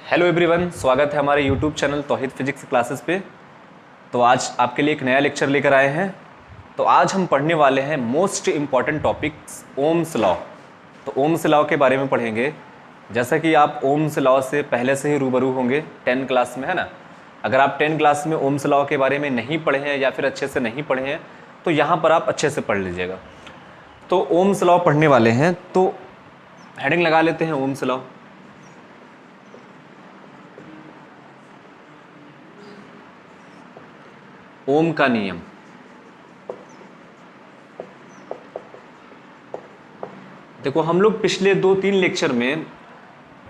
Hello everyone, स्वागत है हमारे यूट्यूब चैनल तौहीद फिजिक्स क्लासेस पे। तो आज आपके लिए एक नया लेक्चर लेकर आए हैं। तो आज हम पढ़ने वाले हैं most important topics Ohm's law. तो ओम्स लॉ के बारे में पढ़ेंगे। जैसा कि आप ओम्स लॉ से पहले से ही रूबरू होंगे 10 क्लास में, है ना। अगर आप 10 क्लास में ओम्स लॉ के बारे में नहीं पढ़े हैं या फिर अच्छे से नहीं पढ़े हैं तो यहाँ पर आप अच्छे से पढ़ लीजिएगा। तो ओम्स लॉ पढ़ने वाले हैं, तो हेडिंग लगा लेते हैं ओम्स लॉ। ओम का नियम। देखो, हम लोग पिछले 2-3 लेक्चर में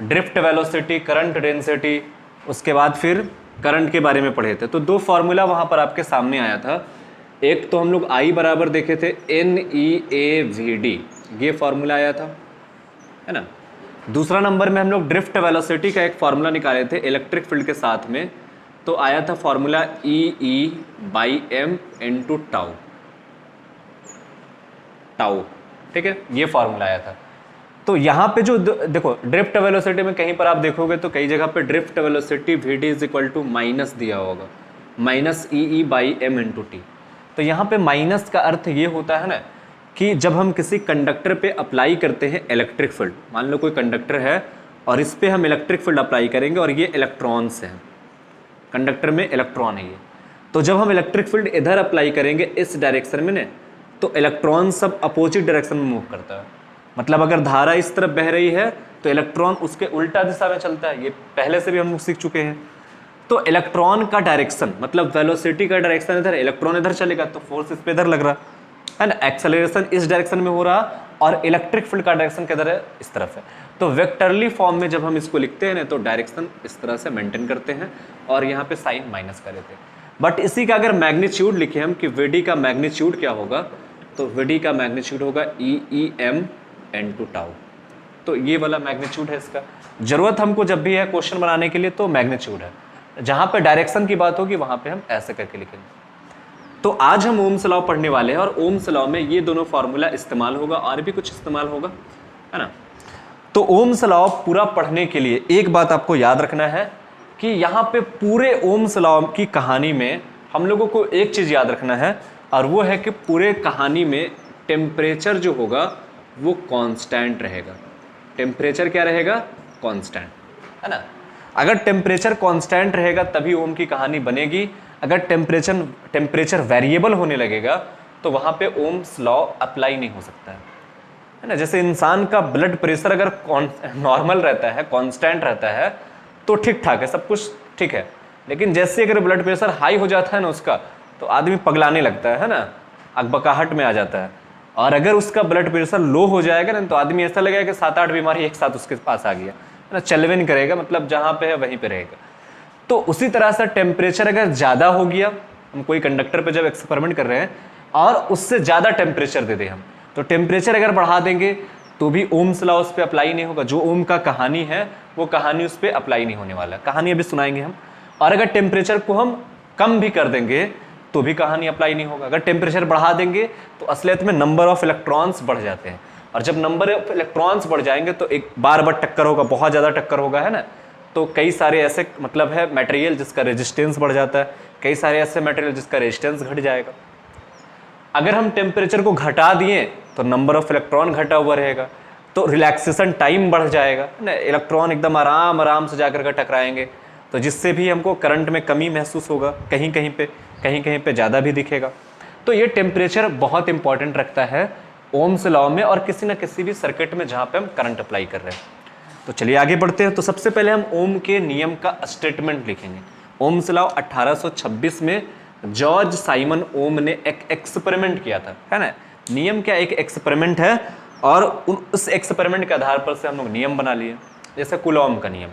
ड्रिफ्ट वेलोसिटी, करंट डेंसिटी, उसके बाद फिर करंट के बारे में पढ़े थे। तो 2 फॉर्मूला वहां पर आपके सामने आया था। एक तो हम लोग I बराबर देखे थे NEAVD, ये फॉर्मूला आया था, है ना। दूसरा नंबर में हम लोग ड्रिफ्ट वेलोसिटी का एक फॉर्मूला निकाले थे इलेक्ट्रिक फील्ड के साथ में। तो आया था फॉर्मूला EE/m × टाउ, ठीक है, ये फॉर्मूला आया था। तो यहाँ पे जो देखो ड्रिफ्ट वेलोसिटी में कहीं पर आप देखोगे तो कई जगह पे ड्रिफ्ट वेलोसिटी VD = माइनस दिया होगा, -EE/m × t। तो यहाँ पे माइनस का अर्थ ये होता है ना कि जब हम किसी कंडक्टर पे अप्लाई करते हैं इलेक्ट्रिक फील्ड, मान लो कोई कंडक्टर है और इस पे हम इलेक्ट्रिक फील्ड अप्लाई करेंगे और ये इलेक्ट्रॉन्स हैं, कंडक्टर में इलेक्ट्रॉन है ये। तो जब हम इलेक्ट्रिक फील्ड इधर अप्लाई करेंगे इस डायरेक्शन में ने, तो इलेक्ट्रॉन सब अपोजिट डायरेक्शन में मूव करता है। मतलब अगर धारा इस तरफ बह रही है तो इलेक्ट्रॉन उसके उल्टा दिशा में चलता है। ये पहले से भी हम सीख चुके हैं। तो इलेक्ट्रॉन का डायरेक्शन मतलब वेलोसिटी का डायरेक्शन इधर, इलेक्ट्रॉन इधर चलेगा तो फोर्स इस पे इधर लग रहा है ना, एक्सेलरेशन इस डायरेक्शन में हो रहा, और इलेक्ट्रिक फील्ड का डायरेक्शन किधर है, इस तरफ है। तो वेक्टरली फॉर्म में जब हम इसको लिखते हैं ना तो डायरेक्शन इस तरह से मेंटेन करते हैं और यहाँ पे साइन माइनस कर देते हैं। बट इसी का अगर मैग्नीट्यूड लिखे हम कि VD का मैग्नीट्यूड क्या होगा, तो VD का मैग्नीट्यूड होगा EEm × टाउ। तो ये वाला मैग्नीट्यूड है इसका। जरूरत हमको जब भी है क्वेश्चन बनाने के लिए तो मैग्नीट्यूड है, जहां पे डायरेक्शन की बात होगी वहां पे हम ऐसे करके लिखेंगे। तो आज हम ओम्स लॉ पढ़ने वाले हैं और ओम्स लॉ में ये दोनों फार्मूला इस्तेमाल होगा और भी कुछ इस्तेमाल होगा, है ना। तो ओम्स लॉ पूरा पढ़ने के लिए एक बात आपको याद रखना है कि यहाँ पे पूरे ओम्स लॉ की कहानी में हम लोगों को एक चीज याद रखना है, और वो है कि पूरे कहानी में टेम्परेचर जो होगा वो कांस्टेंट रहेगा। टेम्परेचर क्या रहेगा? कांस्टेंट, है ना। अगर टेम्परेचर कांस्टेंट रहेगा तभी ओम की कहानी बनेगी। अगर टेम्परेचर वेरिएबल होने लगेगा तो वहां पे ओम्स लॉ अप्लाई नहीं हो सकता है ना। जैसे इंसान का ब्लड प्रेशर अगर नॉर्मल रहता है, कांस्टेंट रहता है तो ठीक ठाक है, सब कुछ ठीक है। लेकिन जैसे अगर ब्लड प्रेशर हाई हो जाता है ना उसका, तो आदमी पगलाने लगता है ना, अकबकाहट में आ जाता है। और अगर उसका ब्लड प्रेशर लो हो जाएगा ना तो आदमी ऐसा लगेगा कि 7-8 बीमारी एक साथ उसके पास आ गया, है ना, चलवे नहीं करेगा, मतलब जहां पे है वहीं पे रहेगा। तो उसी तरह से टेम्परेचर अगर ज्यादा हो गया, हम कोई कंडक्टर पे जब एक्सपेरिमेंट कर रहे हैं और उससे ज्यादा टेम्परेचर दे दें हम, तो टेम्परेचर अगर बढ़ा देंगे तो भी ओम्स लॉ उस पर अप्लाई नहीं होगा। जो ओम का कहानी है वो कहानी उस पर अप्लाई नहीं होने वाला। कहानी अभी सुनाएंगे हम। और अगर टेम्परेचर को हम कम भी कर देंगे तो भी कहानी अप्लाई नहीं होगा। अगर टेम्परेचर बढ़ा देंगे तो असलियत में नंबर ऑफ इलेक्ट्रॉन्स बढ़ जाते हैं, और जब नंबर ऑफ इलेक्ट्रॉन्स बढ़ जाएंगे तो एक बार बार टक्कर होगा, बहुत ज्यादा टक्कर होगा, है ना। तो कई सारे ऐसे मतलब है मटेरियल जिसका रेजिस्टेंस बढ़ जाता है, कई सारे ऐसे मटेरियल जिसका रेजिस्टेंस घट जाएगा। अगर हम टेम्परेचर को घटा दिए तो नंबर ऑफ इलेक्ट्रॉन घटा हुआ रहेगा, तो रिलैक्सेशन टाइम बढ़ जाएगा ना, इलेक्ट्रॉन एकदम आराम आराम से जाकर के टकराएंगे, तो जिससे भी हमको करंट में कमी महसूस होगा, कहीं कहीं पे ज़्यादा भी दिखेगा। तो ये टेम्परेचर बहुत इंपॉर्टेंट रखता है ओम्स लॉ में और किसी न किसी भी सर्किट में जहाँ पे हम करंट अप्लाई कर रहे हैं। तो चलिए आगे बढ़ते हैं। तो सबसे पहले हम ओम के नियम का स्टेटमेंट लिखेंगे। ओम्स लॉ 1826 में जॉर्ज साइमन ओम ने एक एक्सपेरिमेंट किया था, है ना। नियम क्या एक एक्सपेरिमेंट है, और उस एक्सपेरिमेंट के आधार पर से हम लोग नियम बना लिए। जैसे कुलॉम का नियम,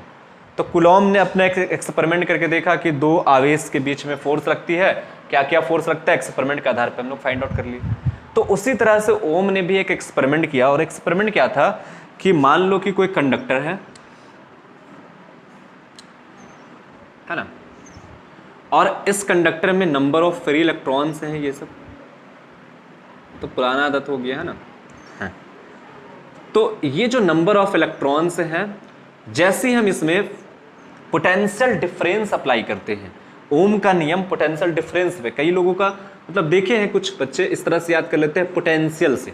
तो कुलॉम ने अपना एक एक्सपेरिमेंट करके देखा कि 2 आवेश के बीच में फोर्स लगती है, क्या क्या फोर्स लगता है, एक्सपेरिमेंट के आधार पर हम लोग फाइंड आउट कर लिए। तो उसी तरह से ओम ने भी एक एक्सपेरिमेंट किया, और एक्सपेरिमेंट क्या था कि मान लो कि कोई कंडक्टर है ना, और इस कंडक्टर में नंबर ऑफ फ्री इलेक्ट्रॉन्स हैं, ये सब तो पुराना आदत हो गया है ना। हाँ। तो ये जो नंबर ऑफ इलेक्ट्रॉन्स हैं, जैसे ही हम इसमें पोटेंशियल डिफरेंस अप्लाई करते हैं। ओम का नियम पोटेंशियल डिफरेंस पे, कई लोगों का मतलब देखे हैं कुछ बच्चे इस तरह से याद कर लेते हैं पोटेंशियल से,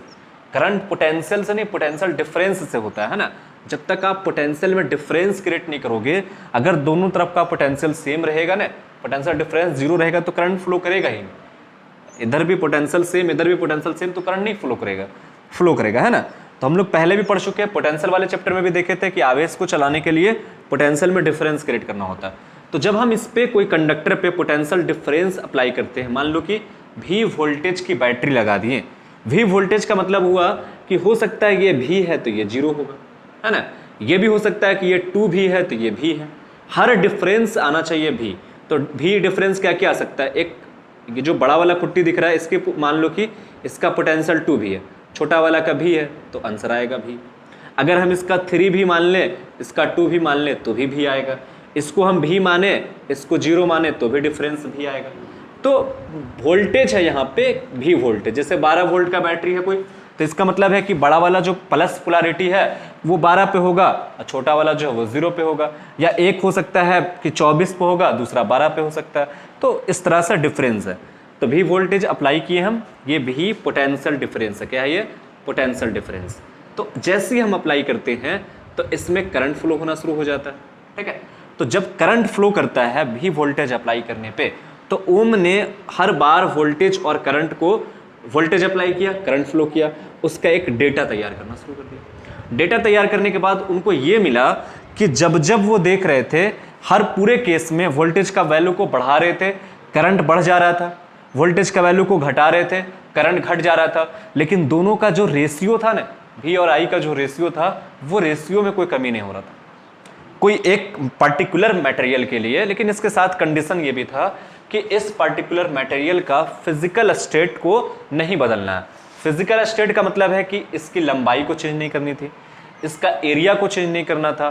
करंट पोटेंशियल से नहीं पोटेंशियल डिफरेंस से होता है ना। जब तक आप पोटेंशियल में डिफरेंस क्रिएट नहीं करोगे, अगर दोनों तरफ का पोटेंशियल सेम रहेगा ना, पोटेंशियल डिफरेंस जीरो रहेगा तो करंट फ्लो करेगा ही नहीं। इधर भी पोटेंशियल सेम इधर भी पोटेंशियल सेम तो करंट नहीं फ्लो करेगा है ना। तो हम लोग पहले भी पढ़ चुके हैं, पोटेंशियल वाले चैप्टर में भी देखे थे कि आवेश को चलाने के लिए पोटेंशियल में डिफरेंस क्रिएट करना होता है। तो जब हम इस पे कोई कंडक्टर पे पोटेंशियल डिफरेंस अप्लाई करते हैं, मान लो कि V वोल्टेज की बैटरी लगा दिए, V वोल्टेज का मतलब हुआ कि हो सकता है ये V है तो ये 0 होगा, है ना। ये भी हो सकता है कि ये 2V है तो ये V है, हर डिफरेंस आना चाहिए V। तो V डिफरेंस क्या क्या आ सकता है, एक ये जो बड़ा वाला खुट्टी दिख रहा है इसके मान लो कि इसका पोटेंशियल 2V है, छोटा वाला का V है तो आंसर आएगा V। अगर हम इसका 3V मान लें, इसका 2V मान लें तो भी V आएगा। इसको हम V माने, इसको 0 माने तो भी डिफरेंस V आएगा। तो वोल्टेज है यहाँ पे V वोल्टेज, जैसे 12 वोल्ट का बैटरी है कोई, तो इसका मतलब है कि बड़ा वाला जो प्लस पोलैरिटी है वो 12 पे होगा और छोटा वाला जो है वो 0 पे होगा। या एक हो सकता है कि 24 पे होगा, दूसरा 12 पे हो सकता है। तो इस तरह से डिफरेंस है। तो V वोल्टेज अप्लाई किए हम, ये भी पोटेंशियल डिफरेंस है। क्या है ये? Potential difference. तो जैसे ही हम अप्लाई करते हैं तो इसमें करंट फ्लो होना शुरू हो जाता है, ठीक है। तो जब करंट फ्लो करता है V वोल्टेज अप्लाई करने पे, तो ओम ने हर बार वोल्टेज और करंट को, वोल्टेज अप्लाई किया, करंट फ्लो किया, उसका एक डेटा तैयार करना शुरू कर दिया। डेटा तैयार करने के बाद उनको ये मिला कि जब जब वो देख रहे थे, हर पूरे केस में वोल्टेज का वैल्यू को बढ़ा रहे थे, करंट बढ़ जा रहा था, वोल्टेज का वैल्यू को घटा रहे थे, करंट घट जा रहा था। लेकिन दोनों का जो रेशियो था ना, V और I का जो रेशियो था, वो रेशियो में कोई कमी नहीं हो रहा था कोई एक पर्टिकुलर मटेरियल के लिए। लेकिन इसके साथ कंडीशन ये भी था कि इस पर्टिकुलर मटेरियल का फिजिकल स्टेट को नहीं बदलना है। फिजिकल स्टेट का मतलब है कि इसकी लंबाई को चेंज नहीं करनी थी, इसका एरिया को चेंज नहीं करना था,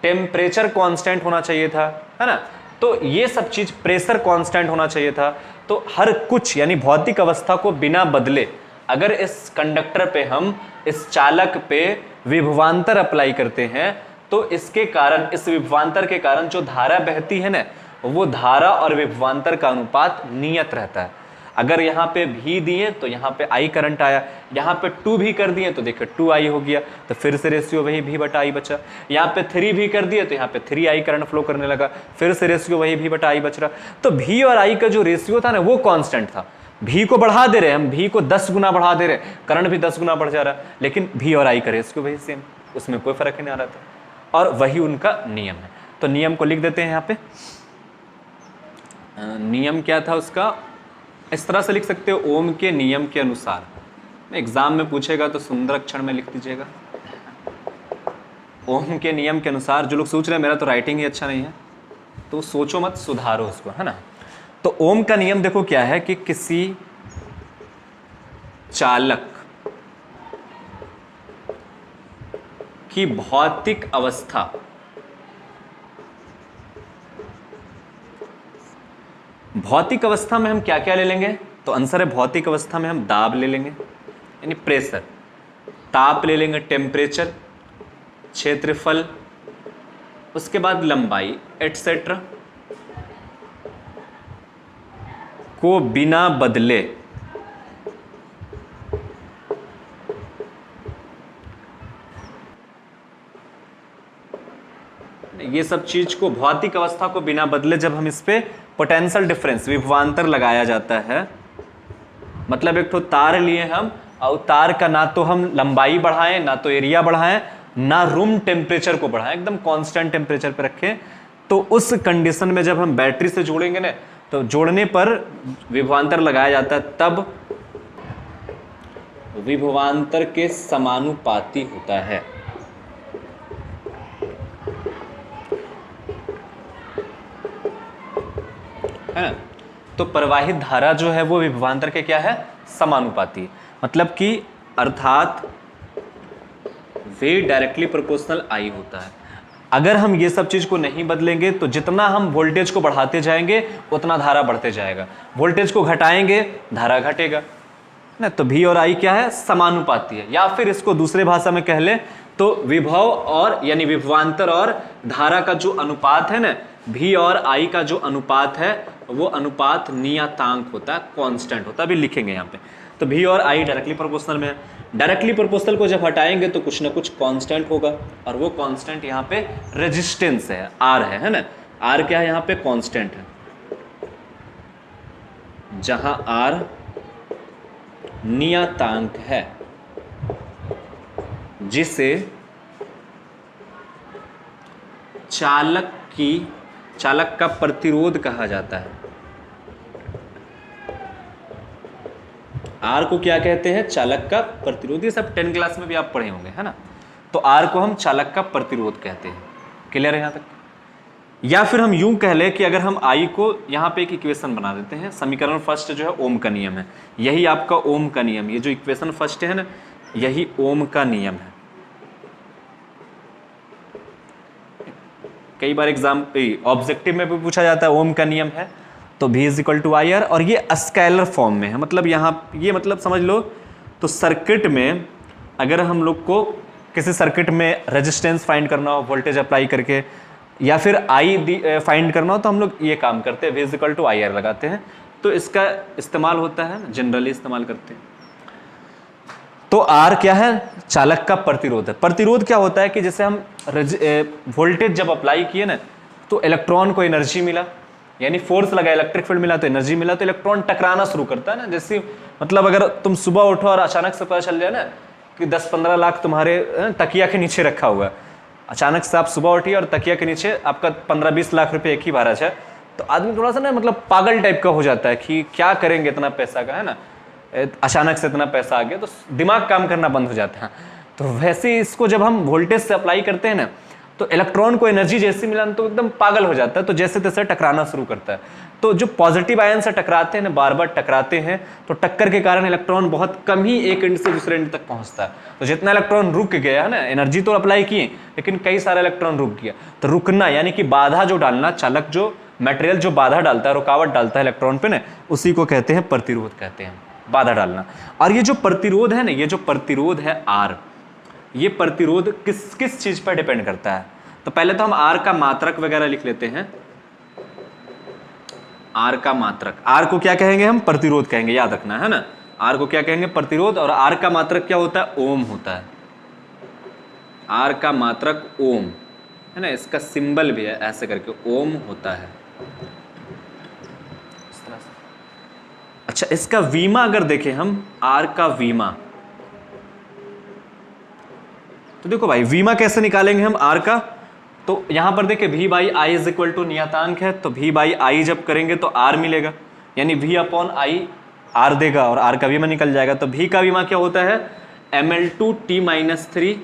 टेम्परेचर कांस्टेंट होना चाहिए था, है ना। तो ये सब चीज, प्रेशर कांस्टेंट होना चाहिए था। तो हर कुछ यानी भौतिक अवस्था को बिना बदले अगर इस कंडक्टर पे हम, इस चालक पे विभवांतर अप्लाई करते हैं, तो इसके कारण, इस विभवांतर के कारण जो धारा बहती है ना, वो धारा और विभवांतर का अनुपात नियत रहता है। अगर यहाँ पे V दिए तो यहाँ पे I करंट आया, यहाँ पे 2 भी कर दिए तो देखिए 2I हो गया, तो फिर से रेशियो वही V बटा I बचा। यहाँ पे 3 भी कर दिए तो यहाँ पे 3I करंट फ्लो करने लगा, फिर से रेशियो वही V बटा I बच रहा। तो V और I का जो रेशियो था ना, वो कांस्टेंट था। V को बढ़ा दे रहे हम, V को 10 गुना बढ़ा दे रहे, करंट भी 10 गुना बढ़ जा रहा, लेकिन V और I का रेशियो वही सेम, उसमें कोई फर्क नहीं आ रहा था। और वही उनका नियम है। तो नियम को लिख देते हैं यहाँ पे। नियम क्या था उसका, इस तरह से लिख सकते हो, ओम के नियम के अनुसार। एग्जाम में पूछेगा तो सुंदर अक्षर में लिख दीजिएगा, ओम के नियम के अनुसार। जो लोग सोच रहे हैं मेरा तो राइटिंग ही अच्छा नहीं है, तो सोचो मत, सुधारो उसको, है ना। तो ओम का नियम देखो क्या है कि किसी चालक की भौतिक अवस्था, भौतिक अवस्था में हम क्या क्या ले लेंगे, तो आंसर है भौतिक अवस्था में हम दाब ले लेंगे यानी प्रेशर, ताप ले लेंगे टेम्परेचर, क्षेत्रफल, उसके बाद लंबाई एटसेट्रा को बिना बदले ये सब चीज को, भौतिक अवस्था को बिना बदले जब हम इस पे पोटेंशियल डिफरेंस, विभवांतर लगाया जाता है, मतलब एक तो तार लिए हम, और तार का ना तो हम लंबाई बढ़ाएं, ना तो एरिया बढ़ाएं, ना रूम टेम्परेचर को बढ़ाएं, एकदम कांस्टेंट टेम्परेचर पे रखें। तो उस कंडीशन में जब हम बैटरी से जोड़ेंगे ना, तो जोड़ने पर विभवांतर लगाया जाता है, तब विभवांतर के समानुपाती होता है ना। तो प्रवाहित धारा जो है वो विभवांतर के क्या है, समानुपाती। मतलब कि अर्थात वे डायरेक्टली प्रोपोर्शनल I होता है। अगर हम ये सब चीज को नहीं बदलेंगे तो जितना हम वोल्टेज को बढ़ाते जाएंगे उतना धारा बढ़ते जाएगा, वोल्टेज को घटाएंगे धारा घटेगा ना। तो V और I क्या है, समानुपाती है। या फिर इसको दूसरे भाषा में कह ले तो विभव और यानी विभवांतर और धारा का जो अनुपात है ना, V और I का जो अनुपात है वो अनुपात नियतांक होता है, कांस्टेंट होता है। अभी लिखेंगे यहाँ पे। तो V और I डायरेक्टली प्रोपोर्शनल में है। डायरेक्टली प्रोपोर्शनल को जब हटाएंगे तो कुछ ना कुछ कांस्टेंट होगा, और वो कांस्टेंट यहाँ पे रेजिस्टेंस है, R है ना। R क्या है यहाँ पे? कांस्टेंट है। जहां R नियतांक है, जिसे चालक का प्रतिरोध कहा जाता है। R को क्या कहते हैं? चालक का प्रतिरोध। ये सब 10 क्लास में भी आप पढ़े होंगे, है ना। तो R को हम चालक का प्रतिरोध कहते हैं। क्लियर है यहां तक? या फिर हम यूं कह ले कि अगर हम I को यहां पे एक इक्वेशन बना देते हैं, समीकरण फर्स्ट जो है ओम का नियम है, यही आपका ओम का नियम, ये जो इक्वेशन फर्स्ट है ना, यही ओम का नियम है। कई बार एग्जाम ऑब्जेक्टिव में भी पूछा जाता है ओम का नियम है, तो V is equal to I R, और ये स्केलर फॉर्म में है। मतलब यहाँ ये मतलब समझ लो, तो सर्किट में अगर हम लोग को किसी सर्किट में रेजिस्टेंस फाइंड करना हो वोल्टेज अप्लाई करके, या फिर I फाइंड करना हो, तो हम लोग ये काम करते हैं, V is equal to I R लगाते हैं। तो इसका इस्तेमाल होता है, जनरली इस्तेमाल करते हैं। तो R क्या है? चालक का प्रतिरोध है। प्रतिरोध क्या होता है कि जैसे हम वोल्टेज जब अप्लाई किए ना, तो इलेक्ट्रॉन को एनर्जी मिला, यानी फोर्स लगा, इलेक्ट्रिक फील्ड मिला तो एनर्जी मिला, तो इलेक्ट्रॉन टकराना शुरू करता है ना। जैसे मतलब अगर तुम सुबह उठो और अचानक से पता चल जाए ना कि 10-15 लाख तुम्हारे तकिया के नीचे रखा हुआ है, अचानक से आप सुबह उठिए और तकिया के नीचे आपका 15-20 लाख रुपए एक ही बार है, तो आदमी थोड़ा सा ना मतलब पागल टाइप का हो जाता है कि क्या करेंगे इतना पैसा का, है ना। अचानक से इतना पैसा आ गया तो दिमाग काम करना बंद हो जाता है। तो वैसे इसको जब हम वोल्टेज से अप्लाई करते हैं ना, तो इलेक्ट्रॉन को एनर्जी जैसी मिला तो एकदम पागल हो जाता है, तो जैसे तैसे टकराना शुरू करता है। तो जो पॉजिटिव आयन से टकराते हैं ना, बार बार टकराते हैं, तो टक्कर के कारण इलेक्ट्रॉन बहुत कम ही एक एंड से दूसरे एंड तक पहुंचता है। तो जितना इलेक्ट्रॉन रुक गया है ना, एनर्जी तो अप्लाई किए लेकिन कई सारा इलेक्ट्रॉन रुक गया, तो रुकना यानी कि बाधा जो डालना, चालक जो मटेरियल जो बाधा डालता है, रुकावट डालता है इलेक्ट्रॉन पे ना, उसी को कहते हैं प्रतिरोध कहते हैं, बाधा डालना। और ये जो प्रतिरोध है ना, ये जो प्रतिरोध है R, ये प्रतिरोध किस किस चीज पर डिपेंड करता है? तो पहले तो हम R का मात्रक वगैरह लिख लेते हैं। R का मात्रक, R को क्या कहेंगे हम? प्रतिरोध कहेंगे, याद रखना है ना। R को क्या कहेंगे? प्रतिरोध। और R का मात्रक क्या होता है? ओम होता है। R का मात्रक ओम है ना, इसका सिंबल भी है ऐसे करके, ओम होता है इस तरह से। अच्छा, इसका वीमा अगर देखें हम, R का वीमा, तो देखो भाई वीमा कैसे निकालेंगे हम R का? तो यहां पर देखिए V by I is equal to नियतांक है, तो V बाई आई जब करेंगे तो R मिलेगा, यानी V अपॉन आई R देगा और R का वीमा निकल जाएगा। तो V का वीमा क्या होता है? Ml2T-3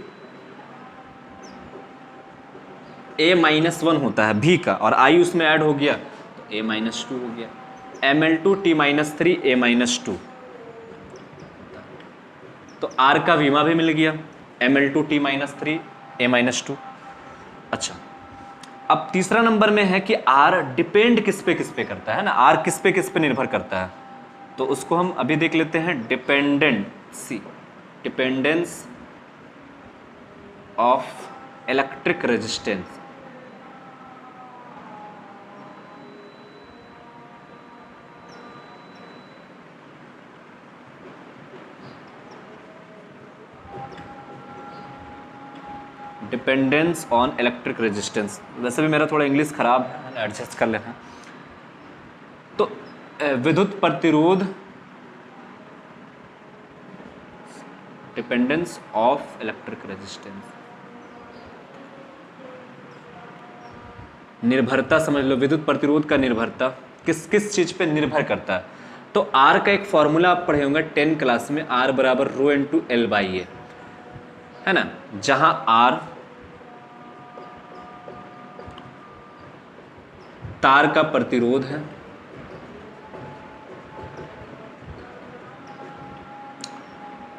A-1 होता है V का, और I उसमें ऐड हो गया तो A-2 हो गया, Ml2T-3 A-2। तो R का वीमा भी मिल गया, Ml2T-3 A-2। अच्छा, अब तीसरा नंबर में है कि R डिपेंड किस पे करता है ना, R किस पे निर्भर करता है, तो उसको हम अभी देख लेते हैं। Dependency, dependence of electric resistance. Dependence on electric resistance, वैसे भी मेरा थोड़ा इंग्लिश खराब है, एडजस्ट कर लेना। तो विद्युत प्रतिरोध, डिपेंडेंस ऑफ इलेक्ट्रिक रेजिस्टेंस, निर्भरता समझ लो, विद्युत प्रतिरोध का निर्भरता किस किस चीज पे निर्भर करता है। तो R का एक फॉर्मूला आप पढ़े होंगे 10 क्लास में, R बराबर रो इंटू एल बाई ए, है ना, जहां R तार का प्रतिरोध है,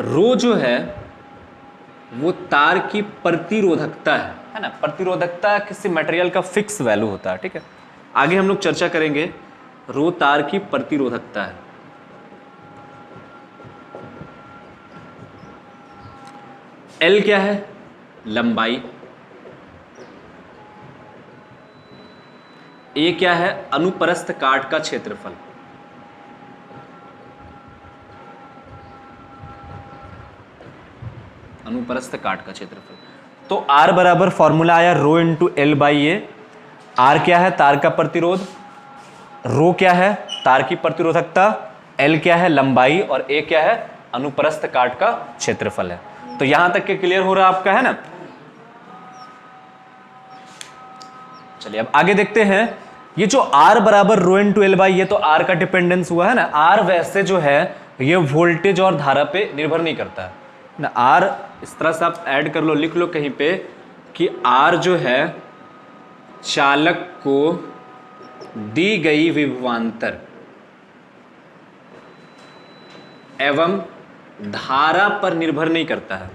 रो जो है वो तार की प्रतिरोधकता है ना। प्रतिरोधकता किसी मटेरियल का फिक्स वैल्यू होता है, ठीक है। आगे हम लोग चर्चा करेंगे। रो तार की प्रतिरोधकता है। एल क्या है? लंबाई, ए क्या है, अनुप्रस्थ काट का क्षेत्रफल, अनुप्रस्थ काट का क्षेत्रफल। तो R बराबर फॉर्मूला आया rho into l by A. R क्या है, तार का प्रतिरोध, रो क्या है, तार की प्रतिरोधकता, एल क्या है, लंबाई, और ए क्या है, अनुप्रस्थ काट का क्षेत्रफल है। तो यहां तक के क्लियर हो रहा आपका, है ना। चलिए अब आगे देखते हैं। ये जो R बराबर रो इंटू एल बाई, ये तो R का डिपेंडेंस हुआ है ना। R वैसे जो है ये वोल्टेज और धारा पे निर्भर नहीं करता है ना। R इस तरह से आप ऐड कर लो, लिख लो कहीं पे कि R जो है चालक को दी गई विभवांतर एवं धारा पर निर्भर नहीं करता है।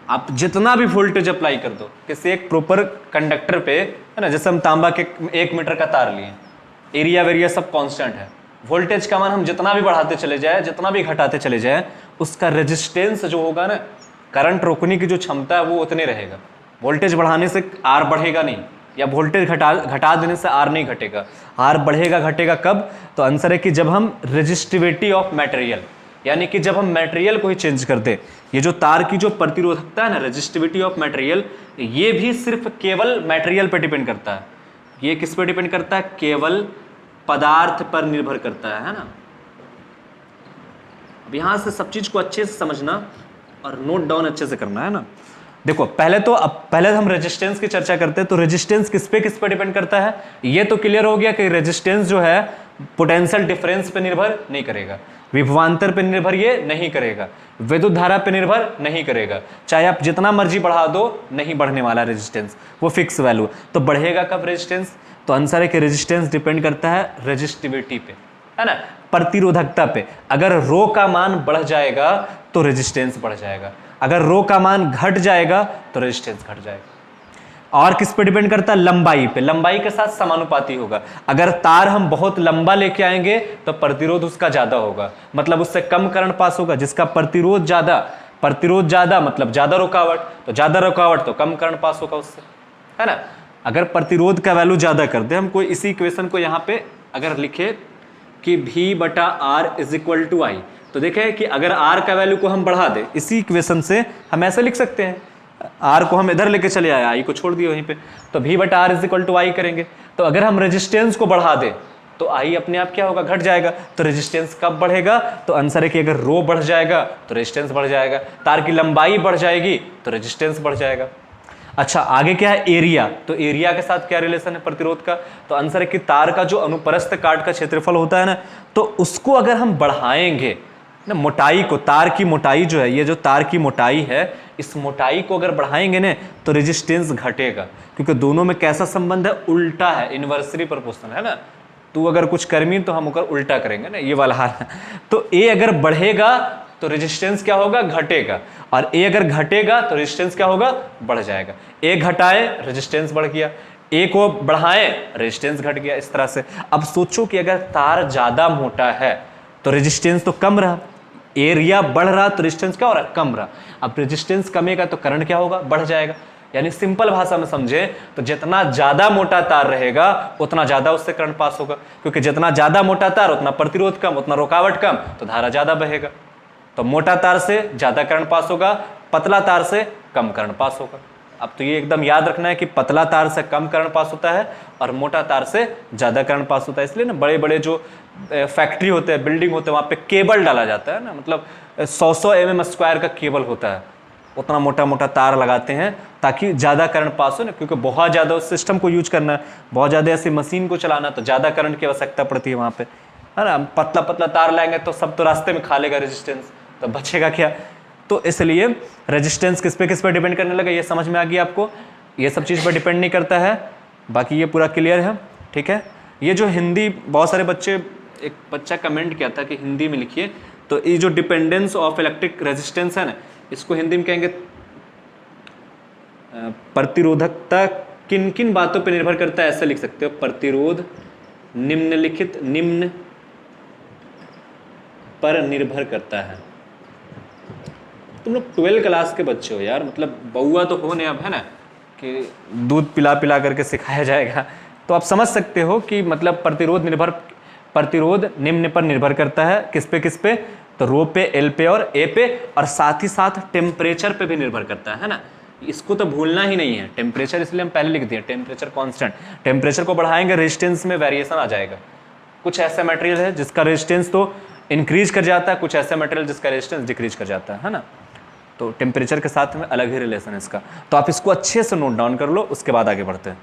आप जितना भी वोल्टेज अप्लाई कर दो किसी एक प्रॉपर कंडक्टर पे, है ना, जैसे हम तांबा के 1 मीटर का तार लिए, एरिया वेरिया सब कांस्टेंट है, वोल्टेज का मान हम जितना भी बढ़ाते चले जाए, जितना भी घटाते चले जाए, उसका रेजिस्टेंस जो होगा ना, करंट रोकने की जो क्षमता है वो उतने रहेगा। वोल्टेज बढ़ाने से आर बढ़ेगा नहीं, या वोल्टेज घटा देने से आर नहीं घटेगा। आर बढ़ेगा घटेगा कब, तो आंसर है कि जब हम रेजिस्टिविटी ऑफ मटेरियल, यानी कि जब हम मटेरियल को ही चेंज कर दे। ये जो तार की जो प्रतिरोधकता है ना, रेजिस्टिविटी ऑफ मटेरियल, ये भी सिर्फ केवल मटेरियल पर डिपेंड करता है। ये किस पर डिपेंड करता है, केवल पदार्थ पर निर्भर करता है ना। अब यहां से सब चीज को अच्छे से समझना और नोट डाउन अच्छे से करना, है ना। देखो पहले हम रेजिस्टेंस की चर्चा करते हैं। तो रेजिस्टेंस किस पे डिपेंड करता है, ये तो क्लियर हो गया कि रेजिस्टेंस जो है पोटेंशियल डिफरेंस पे निर्भर नहीं करेगा, विभवांतर पे निर्भर ये नहीं करेगा, विद्युत धारा पे निर्भर नहीं करेगा। चाहे आप जितना मर्जी बढ़ा दो, नहीं बढ़ने वाला रेजिस्टेंस, वो फिक्स वैल्यू। तो बढ़ेगा कब रेजिस्टेंस, तो आंसर है कि रेजिस्टेंस डिपेंड करता है रेजिस्टिविटी पे, है ना, प्रतिरोधकता पे। अगर रो का मान बढ़ जाएगा तो रेजिस्टेंस बढ़ जाएगा, अगर रो का मान घट जाएगा तो रेजिस्टेंस घट जाएगा। और किस पे डिपेंड करता है, लंबाई पे, लंबाई के साथ समानुपाती होगा। अगर तार हम बहुत लंबा लेके आएंगे तो प्रतिरोध उसका ज्यादा होगा, मतलब उससे कम करंट पास होगा। जिसका प्रतिरोध ज्यादा मतलब ज्यादा रुकावट, तो ज्यादा रुकावट तो कम करंट पास होगा उससे, है ना। अगर प्रतिरोध का वैल्यू ज्यादा कर दे, हमको इसी इक्वेशन को यहाँ पे अगर लिखे कि V बटा R इज इक्वल टू आई, तो देखें कि अगर R का वैल्यू को हम बढ़ा दे, इसी इक्वेशन से हम ऐसे लिख सकते हैं, R को हम इधर लेके चले आए, आई को छोड़ दिए वहीं पे, तो V बटा R इज इक्वल टू आई करेंगे। तो अगर हम रेजिस्टेंस को बढ़ा दे तो आई अपने आप क्या होगा, घट जाएगा। तो रेजिस्टेंस कब बढ़ेगा, तो आंसर है कि अगर रो बढ़ जाएगा तो रेजिस्टेंस बढ़ जाएगा, तार की लंबाई बढ़ जाएगी तो रेजिस्टेंस बढ़ जाएगा। अच्छा आगे क्या है, एरिया। तो एरिया के साथ क्या रिलेशन है प्रतिरोध का, तो आंसर है कि तार का जो अनुप्रस्थ काट का क्षेत्रफल होता है ना, तो उसको अगर हम बढ़ाएंगे ना, मोटाई को, तार की मोटाई जो है, ये जो तार की मोटाई है, इस मोटाई को अगर बढ़ाएंगे ना तो रेजिस्टेंस घटेगा, क्योंकि दोनों में कैसा संबंध है, उल्टा है, इन्वर्सली प्रोपोर्शनल, है ना। तू अगर कुछ कर्मी तो हम अगर उल्टा करेंगे ना, ये वाला हाल है। तो ए अगर बढ़ेगा तो रेजिस्टेंस क्या होगा, घटेगा, और ए अगर घटेगा तो रेजिस्टेंस क्या होगा, बढ़ जाएगा। ए घटाए रेजिस्टेंस बढ़ गया, ए को बढ़ाए रेजिस्टेंस घट गया, इस तरह से। अब सोचो कि अगर तार ज्यादा मोटा है तो रेजिस्टेंस तो कम रहा, एरिया बढ़ रहा तो रेजिस्टेंस क्या हो रहा, कम रहा। अब रेजिस्टेंस कमेगा तो करंट क्या होगा, बढ़ जाएगा। यानी सिंपल भाषा में समझे तो जितना ज्यादा मोटा तार रहेगा उतना ज्यादा उससे करंट पास होगा, क्योंकि जितना ज्यादा मोटा तार उतना प्रतिरोध कम, उतना रुकावट कम, तो धारा ज्यादा बहेगा। तो मोटा तार से ज्यादा करंट पास होगा, पतला तार से कम करंट पास होगा। अब तो ये एकदम याद रखना है कि पतला तार से कम करंट पास होता है और मोटा तार से ज्यादा करंट पास होता है। इसलिए ना बड़े बड़े जो फैक्ट्री होते हैं, बिल्डिंग होते हैं, वहाँ पे केबल डाला जाता है ना, मतलब 100 mm स्क्वायर का केबल होता है, उतना मोटा मोटा तार लगाते हैं ताकि ज़्यादा करंट पास हो ना, क्योंकि बहुत ज़्यादा उस सिस्टम को यूज करना है, बहुत ज़्यादा ऐसी मशीन को चलाना, तो ज़्यादा करंट की आवश्यकता पड़ती है वहाँ पे, है ना। पतला पतला तार लाएंगे तो सब तो रास्ते में खा लेगा रेजिस्टेंस, तो बचेगा क्या। तो इसलिए रेजिस्टेंस किस पे डिपेंड करने लगा, ये समझ में आ गया आपको। ये सब चीज़ पर डिपेंड नहीं करता है, बाकी ये पूरा क्लियर है, ठीक है। ये जो हिंदी, बहुत सारे बच्चे, एक बच्चा कमेंट किया था कि हिंदी में लिखिए, तो ये जो डिपेंडेंस ऑफ इलेक्ट्रिक रेजिस्टेंस है ना, इसको हिंदी में कहेंगे प्रतिरोधकता किन किन बातों पर निर्भर करता है, ऐसे लिख सकते हो। प्रतिरोध निम्नलिखित निम्न पर निर्भर करता है। तुम लोग 12 क्लास के बच्चे हो यार, मतलब बउआ तो हो नहीं अब, है ना, कि दूध पिला पिला करके सिखाया जाएगा। तो आप समझ सकते हो कि मतलब प्रतिरोध निम्न पर निर्भर करता है, किस पे, तो रो पे, एल पे और ए पे, और साथ ही साथ टेम्परेचर पे भी निर्भर करता है ना। इसको तो भूलना ही नहीं है, टेम्परेचर इसलिए हम पहले लिख दिए, टेम्परेचर कांस्टेंट। टेम्परेचर को बढ़ाएंगे रेजिस्टेंस में वेरिएशन आ जाएगा। कुछ ऐसा मटेरियल है जिसका रेजिस्टेंस तो इंक्रीज कर जाता है, कुछ ऐसा मटेरियल जिसका रेजिस्टेंस डिक्रीज कर जाता है ना। तो टेम्परेचर के साथ में अलग ही रिलेशन है इसका, तो आप इसको अच्छे से नोट डाउन कर लो, उसके बाद आगे बढ़ते हैं।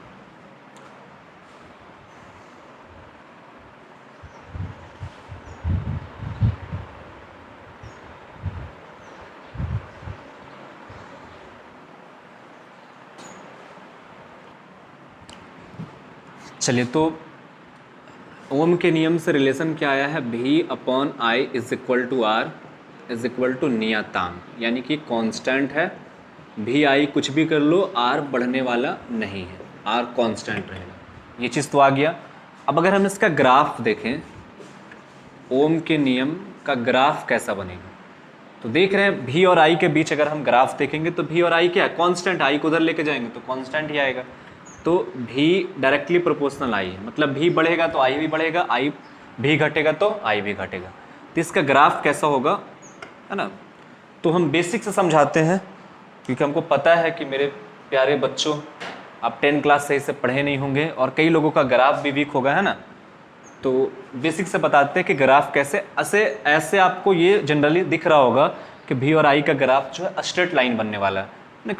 चलिए, तो ओम के नियम से रिलेशन क्या आया है, V upon I is equal to R is equal to नियतांक, यानी कि कांस्टेंट है। भी आई कुछ भी कर लो, आर बढ़ने वाला नहीं है, आर कांस्टेंट रहेगा। ये चीज़ तो आ गया। अब अगर हम इसका ग्राफ देखें, ओम के नियम का ग्राफ कैसा बनेगा, तो देख रहे हैं भी और आई के बीच अगर हम ग्राफ देखेंगे तो भी और आई क्या है, कांस्टेंट। आई को उधर लेके जाएंगे तो कांस्टेंट ही आएगा। तो भी डायरेक्टली प्रोपोर्शनल आई है, मतलब भी बढ़ेगा तो आई भी बढ़ेगा, आई भी घटेगा तो आई भी घटेगा। तो इसका ग्राफ कैसा होगा, है ना। तो हम बेसिक से समझाते हैं, क्योंकि हमको पता है कि मेरे प्यारे बच्चों आप 10 क्लास सही से पढ़े नहीं होंगे और कई लोगों का ग्राफ भी वीक होगा, है ना। तो बेसिक से बताते हैं कि ग्राफ कैसे, ऐसे आपको ये जनरली दिख रहा होगा कि भी और आई का ग्राफ जो है स्ट्रेट लाइन बनने वाला है ना,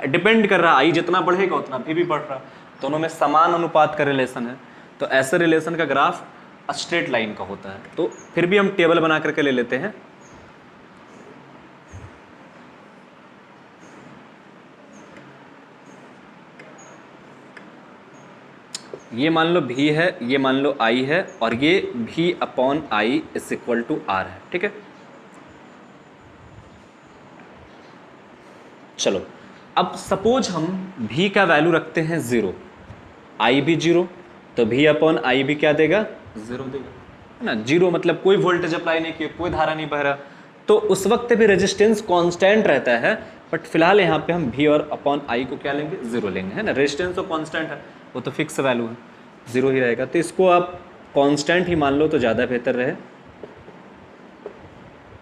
डिपेंड कर रहा है, आई जितना बढ़ेगा उतना भी बढ़ रहा, दोनों में समान अनुपात का रिलेशन है। तो ऐसे रिलेशन का ग्राफ स्ट्रेट लाइन का होता है। तो फिर भी हम टेबल बना करके ले लेते हैं। ये मान लो भी है, ये मान लो आई है, और ये भी upon I is equal to R है, ठीक है। चलो, अब सपोज हम भी का वैल्यू रखते हैं 0, आई भी 0, तो भी अपॉन आई भी क्या देगा, 0 देगा, है ना। 0 मतलब कोई वोल्टेज अप्लाई नहीं किया, कोई धारा नहीं बह रहा, तो उस वक्त भी रेजिस्टेंस कांस्टेंट रहता है। बट फिलहाल यहाँ पे हम भी और अपॉन आई को क्या लेंगे, 0 लेंगे, है ना। रेजिस्टेंस तो कांस्टेंट है, वो तो फिक्स वैल्यू है, 0 ही रहेगा। तो इसको आप कांस्टेंट ही मान लो तो ज़्यादा बेहतर रहे,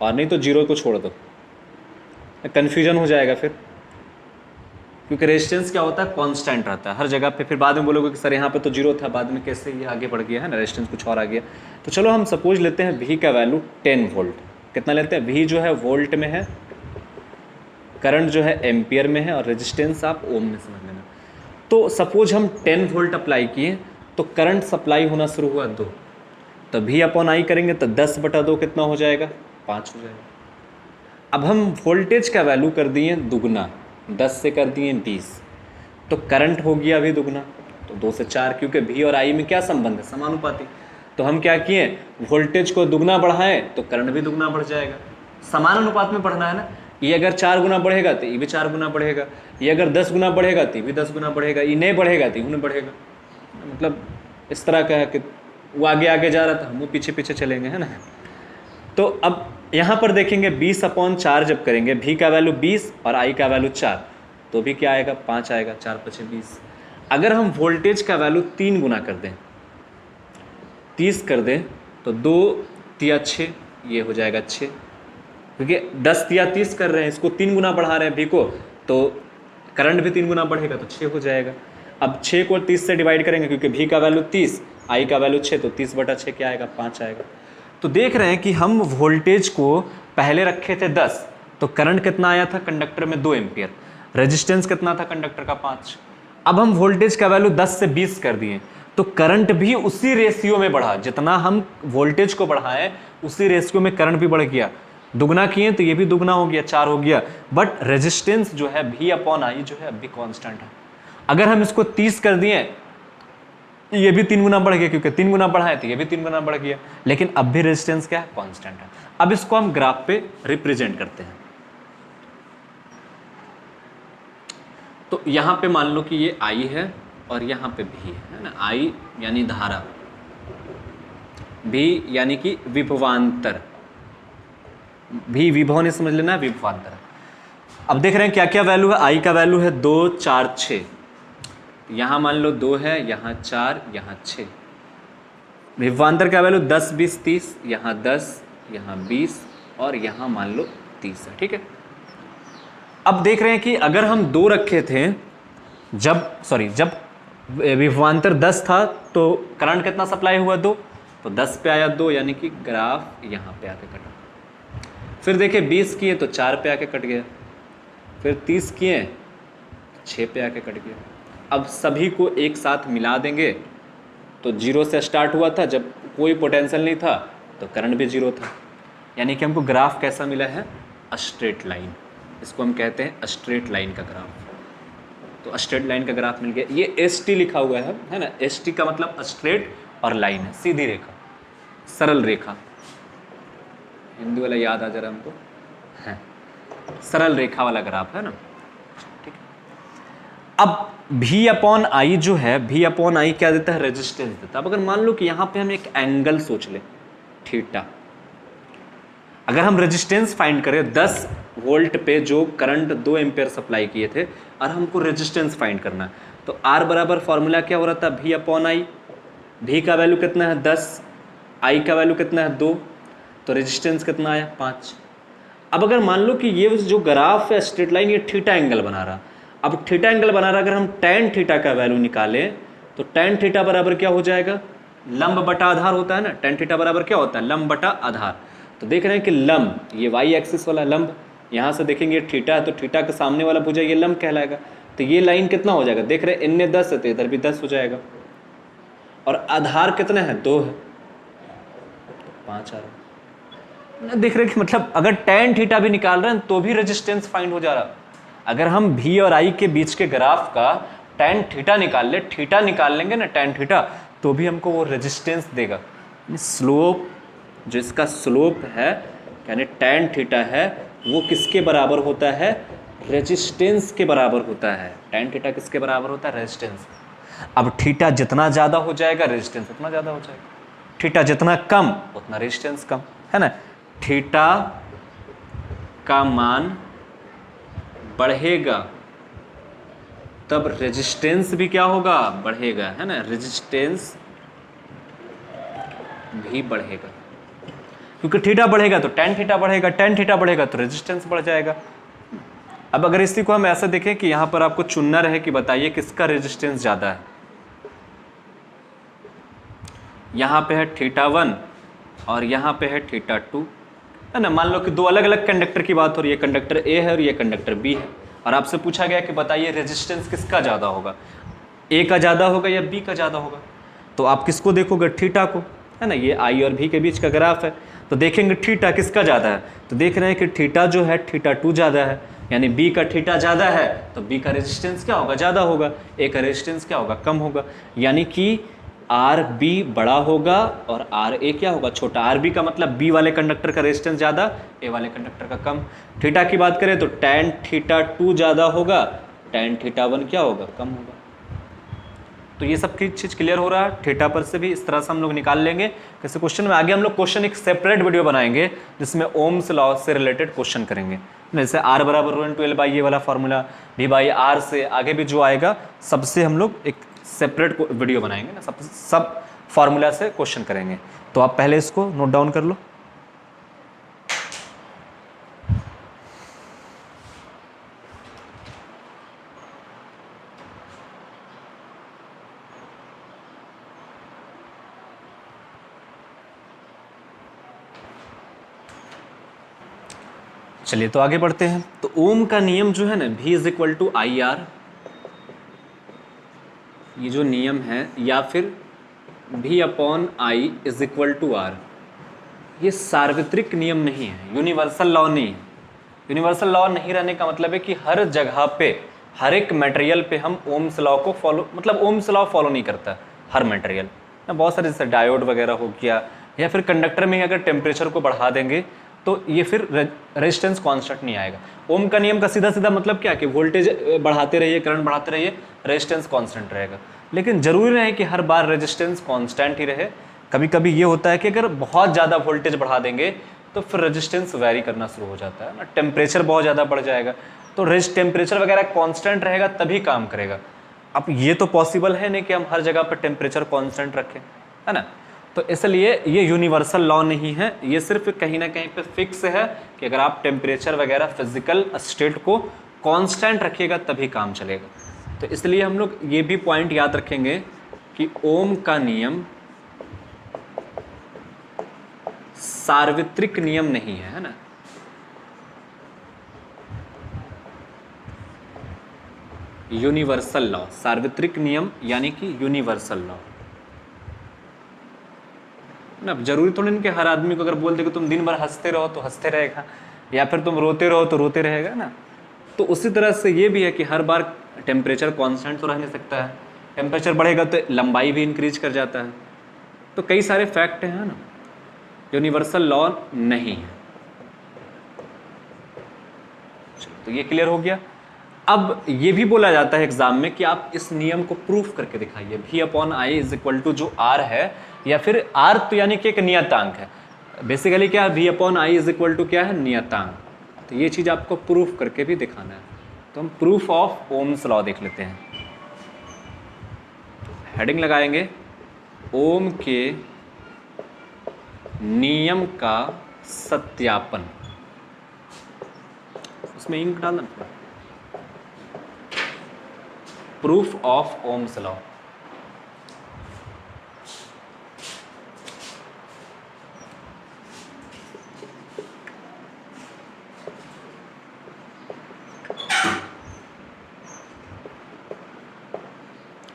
और नहीं तो 0 को छोड़ दो, कन्फ्यूजन हो जाएगा फिर, क्योंकि रेजिस्टेंस क्या होता है, कांस्टेंट रहता है हर जगह पे। फिर बाद में बोलोगे कि सर यहाँ पे तो 0 था, बाद में कैसे ये आगे बढ़ गया, है ना, रेजिस्टेंस कुछ और आ गया। तो चलो हम सपोज लेते हैं V का वैल्यू 10 वोल्ट। कितना लेते हैं, V जो है वोल्ट में है, करंट जो है एम्पियर में है, और रेजिस्टेंस आप ओम में समझ लेना। तो सपोज हम 10 वोल्ट अप्लाई किए, तो करंट सप्लाई होना शुरू हुआ 2, तो V अपॉन आई करेंगे तो 10/2 कितना हो जाएगा, 5 हो जाएगा। अब हम वोल्टेज का वैल्यू कर दिए दुगना, 10 से कर दिए 20, तो करंट हो गया अभी दुगना, तो 2 से 4, क्योंकि भी और आई में क्या संबंध है, समानुपाती। तो हम क्या किए, वोल्टेज को दुगना बढ़ाएं तो करंट भी दुगना बढ़ जाएगा, समान अनुपात में बढ़ना है ना। ये अगर 4 गुना बढ़ेगा तो ये भी 4 गुना बढ़ेगा, ये अगर 10 गुना बढ़ेगा तो ये भी 10 गुना बढ़ेगा, ये नहीं बढ़ेगा तो ये बढ़ेगा। मतलब इस तरह का है कि वो आगे आगे जा रहा था, हम वो पीछे पीछे चलेंगे, है ना। तो अब यहाँ पर देखेंगे 20/4 जब करेंगे, भी का वैल्यू 20 और आई का वैल्यू 4, तो भी क्या आएगा, 5 आएगा, 4×5 = 20। अगर हम वोल्टेज का वैल्यू 3 गुना कर दें, 30 कर दें, तो 2×3 = 6, ये हो जाएगा 6, क्योंकि 10×3 कर रहे हैं, इसको 3 गुना बढ़ा रहे हैं भी को, तो करंट भी 3 गुना बढ़ेगा, तो 6 हो जाएगा। अब 6 को 30 से डिवाइड करेंगे, क्योंकि भी का वैल्यू 30, आई का वैल्यू 6, तो 30/6 क्या आएगा, 5 आएगा। तो देख रहे हैं कि हम वोल्टेज को पहले रखे थे 10, तो करंट कितना आया था कंडक्टर में, 2 एम्पियर, रेजिस्टेंस कितना था कंडक्टर का, 5। अब हम वोल्टेज का वैल्यू 10 से 20 कर दिए, तो करंट भी उसी रेशियो में बढ़ा, जितना हम वोल्टेज को बढ़ाएं उसी रेशियो में करंट भी बढ़ गया। दुगना किए तो ये भी दुगना हो गया, 4 हो गया। बट रेजिस्टेंस जो है भी अपॉन आई जो है अभी कांस्टेंट है। अगर हम इसको 30 कर दिए, ये भी 3 गुना बढ़ गया, क्योंकि 3 गुना बढ़ा है तो ये भी 3 गुना बढ़ गया, लेकिन अब भी रेजिस्टेंस क्या है, कांस्टेंट है। अब इसको हम ग्राफ पे रिप्रेजेंट करते हैं। तो यहां पे मान लो कि ये आई है और यहां पे भी है ना, आई यानी धारा, भी यानी कि विभवांतर, भी विभव नहीं समझ लेना, विभवांतर। अब देख रहे हैं क्या क्या वैल्यू है, आई का वैल्यू है 2 4 6, यहाँ मान लो 2 है, यहाँ 4, यहाँ 6। विभवांतर का वैल्यू 10 20 30, यहाँ 10, यहाँ 20 और यहाँ मान लो 30 है, ठीक है। अब देख रहे हैं कि अगर हम 2 रखे थे, जब विभवांतर 10 था तो करंट कितना सप्लाई हुआ 2, तो 10 पे आया 2, यानी कि ग्राफ यहाँ पे आके कटा। फिर देखिए 20 किए तो 4 पे आके कट गया, फिर 30 किए तो 6 पे आके कट गया। अब सभी को एक साथ मिला देंगे तो 0 से स्टार्ट हुआ था, जब कोई पोटेंशियल नहीं था तो करंट भी 0 था, यानी कि हमको ग्राफ कैसा मिला है, स्ट्रेट लाइन। इसको हम कहते हैं स्ट्रेट लाइन का ग्राफ। तो स्ट्रेट लाइन का ग्राफ मिल गया। ये ST लिखा हुआ है ना, ST का मतलब स्ट्रेट और लाइन है, सीधी रेखा, सरल रेखा। हिंदी वाला याद आ जा रहा है हमको, है सरल रेखा वाला ग्राफ है ना, ठीक है। अब V/I जो है, V/I क्या देता है, रेजिस्टेंस देता है। अब अगर मान लो कि यहाँ पे हम एक एंगल सोच ले थीटा, अगर हम रेजिस्टेंस फाइंड करें 10 वोल्ट पे जो करंट 2 एम्पेयर सप्लाई किए थे और हमको रेजिस्टेंस फाइंड करना है, तो R बराबर फॉर्मूला क्या हो रहा था, V/I। V का वैल्यू कितना है 10, I का वैल्यू कितना है 2, तो रेजिस्टेंस कितना आया 5। अब अगर मान लो कि ये जो ग्राफ है स्ट्रेट लाइन, ये थीटा एंगल बना रहा, अब थीटा एंगल बना रहा, अगर हम tan थीटा का वैल्यू निकालें तो tan थीटा बराबर क्या हो जाएगा, लंब बटा आधार होता है ना। tan थीटा बराबर क्या होता है, लंब बटा आधार। तो देख रहे हैं कि लंब, ये वाई एक्सिस वाला लंब, यहाँ से देखेंगे थीटा है तो थीटा के सामने वाला भुजा ये लंब कहलाएगा। तो ये लाइन कितना हो जाएगा, देख रहे हैं इनने 10 है तो इधर भी 10 हो जाएगा, और आधार कितना है 2 है, 5 आ रहा है। देख रहे हैं कि मतलब अगर tan थीटा भी निकाल रहे हैं तो भी रेजिस्टेंस फाइंड हो जा रहा। अगर हम V और I के बीच के ग्राफ का tan थीटा निकाल ले, थीटा निकाल लेंगे ना tan थीटा, तो भी हमको वो रेजिस्टेंस देगा। स्लोप, जो इसका स्लोप है यानी tan थीटा है, वो किसके बराबर होता है, रेजिस्टेंस के बराबर होता है। tan थीटा किसके बराबर होता है, रेजिस्टेंस। अब थीटा जितना ज़्यादा हो जाएगा रेजिस्टेंस उतना ज़्यादा हो जाएगा, थीटा जितना कम उतना रेजिस्टेंस कम, है ना। थीटा का मान बढ़ेगा तब रेजिस्टेंस भी क्या होगा, बढ़ेगा, है ना, रेजिस्टेंस भी बढ़ेगा, क्योंकि थीटा बढ़ेगा तो tan थीटा बढ़ेगा, tan थीटा बढ़ेगा तो रेजिस्टेंस बढ़ जाएगा। अब अगर इसी को हम ऐसा देखें कि यहां पर आपको चुनना रहे कि बताइए किसका रेजिस्टेंस ज्यादा है, यहां पे है θ1 और यहां पे है θ2, है ना। मान लो कि 2 अलग अलग कंडक्टर की बात हो रही है, कंडक्टर A है और ये कंडक्टर B है, और आपसे पूछा गया कि बताइए रेजिस्टेंस किसका ज़्यादा होगा, A का ज़्यादा होगा या B का ज़्यादा होगा। तो आप किसको देखोगे, थीटा को, है ना। ये I और V के बीच का ग्राफ है, तो देखेंगे थीटा किसका ज़्यादा है, तो देख रहे हैं कि थीटा जो है θ2 ज़्यादा है, यानी B का थीटा ज़्यादा है तो B का रेजिस्टेंस क्या होगा, ज़्यादा होगा, A का रेजिस्टेंस क्या होगा, कम होगा, यानी कि RB बड़ा होगा और RA क्या होगा, छोटा। RB का मतलब B वाले कंडक्टर का रेजिस्टेंस ज़्यादा, A वाले कंडक्टर का कम। थीटा की बात करें तो tan θ2 ज़्यादा होगा, tan θ1 क्या होगा, कम होगा। तो ये सब की चीज़ क्लियर हो रहा है। थीटा पर से भी इस तरह से हम लोग निकाल लेंगे कैसे क्वेश्चन में। आगे हम लोग क्वेश्चन एक सेपरेट वीडियो बनाएंगे जिसमें ओम्स लॉ से रिलेटेड क्वेश्चन करेंगे, जैसे R बराबर ρ/L ये वाला फॉर्मूला, V/R से आगे भी जो आएगा सबसे हम लोग एक सेपरेट वीडियो बनाएंगे ना, सब फार्मूला से क्वेश्चन करेंगे। तो आप पहले इसको नोट डाउन कर लो। चलिए तो आगे बढ़ते हैं। तो ओम का नियम जो है ना, V = IR, ये जो नियम है, या फिर V/I = R, ये सार्वत्रिक नियम नहीं है, यूनिवर्सल लॉ नहीं है। यूनिवर्सल लॉ नहीं रहने का मतलब है कि हर जगह पे, हर एक मटेरियल पे हम ओम्स लॉ को फॉलो, मतलब ओम्स लॉ फॉलो नहीं करता हर मटेरियल ना। बहुत सारे जैसे डायोड वगैरह हो गया, या फिर कंडक्टर में अगर टेम्परेचर को बढ़ा देंगे तो ये फिर रेजिस्टेंस कांस्टेंट नहीं आएगा। ओम का नियम का सीधा सीधा मतलब क्या कि वोल्टेज बढ़ाते रहिए, करंट बढ़ाते रहिए, रेजिस्टेंस कांस्टेंट रहेगा। लेकिन जरूरी नहीं कि हर बार रेजिस्टेंस कांस्टेंट ही रहे। कभी कभी ये होता है कि अगर बहुत ज़्यादा वोल्टेज बढ़ा देंगे तो फिर रेजिस्टेंस वैरी करना शुरू हो जाता है ना, टेम्परेचर बहुत ज़्यादा बढ़ जाएगा, तो टेम्परेचर वगैरह कांस्टेंट रहेगा तभी काम करेगा। अब ये तो पॉसिबल है नहीं कि हम हर जगह पर टेम्परेचर कांस्टेंट रखें, है ना, तो इसलिए ये यूनिवर्सल लॉ नहीं है, ये सिर्फ कहीं ना कहीं पे फिक्स है कि अगर आप टेम्परेचर वगैरह फिजिकल स्टेट को कांस्टेंट रखिएगा तभी काम चलेगा। तो इसलिए हम लोग ये भी पॉइंट याद रखेंगे कि ओम का नियम सार्वत्रिक नियम नहीं है ना, यूनिवर्सल लॉ, सार्वत्रिक नियम यानी कि यूनिवर्सल लॉ ना। जरूरी थोड़ी नहीं कि हर आदमी को अगर बोल दे कि तुम दिन भर हंसते रहो तो हंसते रहेगा, या फिर तुम रोते रहो तो रोते रहेगा ना। तो उसी तरह से ये भी है कि हर बार टेम्परेचर कांस्टेंट तो रह नहीं सकता है, टेम्परेचर बढ़ेगा तो लंबाई भी इंक्रीज कर जाता है। तो कई सारे फैक्ट हैं ना, यूनिवर्सल लॉ नहीं है। तो ये क्लियर हो गया। अब ये भी बोला जाता है एग्जाम में कि आप इस नियम को प्रूफ करके दिखाइए, V upon I is equal to जो R है, या फिर R तो यानी कि एक नियतांक है, बेसिकली क्या है, V upon I is equal to क्या है, नियतांक। तो ये चीज आपको प्रूफ करके भी दिखाना है। तो हम प्रूफ ऑफ ओम्स लॉ देख लेते हैं। हेडिंग लगाएंगे ओम के नियम का सत्यापन, उसमें इंक डालना, proof of Ohm's law.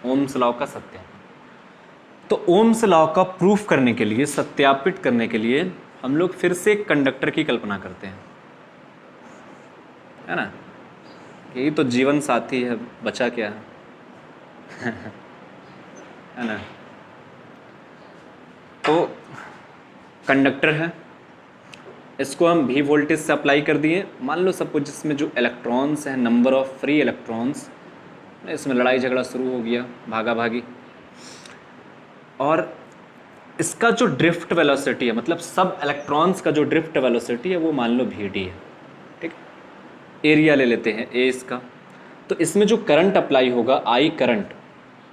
Ohm's law का सत्यापन। तो ओम्स लॉ का प्रूफ करने के लिए, सत्यापित करने के लिए हम लोग फिर से एक कंडक्टर की कल्पना करते हैं, है ना, यही तो जीवन साथी है, बचा क्या है ना। तो कंडक्टर है, इसको हम भी वोल्टेज से अप्लाई कर दिए। मान लो सपोज इसमें जो इलेक्ट्रॉन्स हैं, नंबर ऑफ फ्री इलेक्ट्रॉन्स, इसमें लड़ाई झगड़ा शुरू हो गया, भागा भागी, और इसका जो ड्रिफ्ट वेलोसिटी है, मतलब सब इलेक्ट्रॉन्स का जो ड्रिफ्ट वेलोसिटी है वो मान लो vd है, ठीक। एरिया ले लेते हैं a इसका। तो इसमें जो करंट अप्लाई होगा I करंट,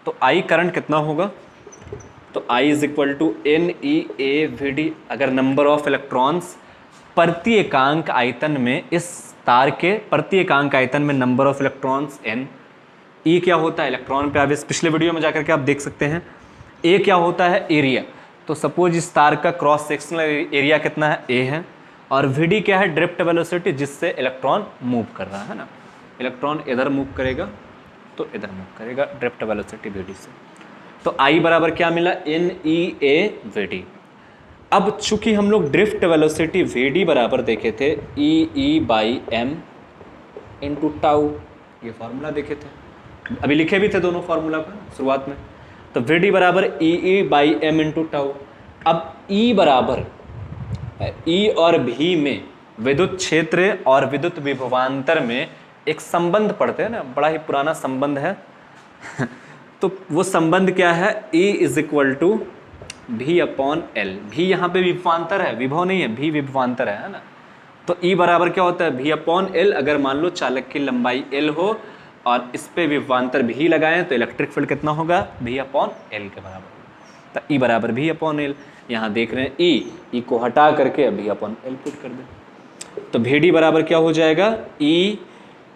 तो I करंट कितना होगा, तो I is equal to NEA/VD। अगर नंबर ऑफ इलेक्ट्रॉन्स प्रति एकांक आयतन में, इस तार के प्रति एकांक आयतन में number of electrons n, E क्या होता है इलेक्ट्रॉन पे, आप इस पिछले वीडियो में जाकर के आप देख सकते हैं। A क्या होता है एरिया, तो सपोज इस तार का क्रॉस सेक्शनल एरिया कितना है, A है, और VD क्या है, ड्रिफ्ट वेलोसिटी, जिससे इलेक्ट्रॉन मूव कर रहा है ना। इलेक्ट्रॉन इधर मूव करेगा तो इधर मूव करेगा, ड्रिफ्ट वेलोसिटी VD से। तो I बराबर क्या मिला, NEA/VD। अब चूंकि हम लोग ड्रिफ्ट वेलोसिटी VD बराबर देखे थे EE/m इंटू टाउ, ये फार्मूला देखे थे, अभी लिखे भी थे दोनों फार्मूला का शुरुआत में। तो VD बराबर EE/m इंटू टाउ। अब E बराबर, E और V में विद्युत क्षेत्र और विद्युत विभवांतर में एक संबंध पढ़ते हैं ना, बड़ा ही पुराना संबंध है तो वो संबंध क्या है, E is equal to V upon L। V यहाँ पे विभवांतर है, विभव नहीं है, V विभवांतर है ना। तो E बराबर क्या होता है, V अपॉन L। अगर मान लो चालक की लंबाई L हो और इस पे विभवांतर V लगाएं तो इलेक्ट्रिक फील्ड कितना होगा, V अपॉन L के बराबर। तो E बराबर V अपॉन L। यहाँ देख रहे हैं E को हटा करके V अपॉन L पुट कर दें, तो VD बराबर क्या हो जाएगा, E,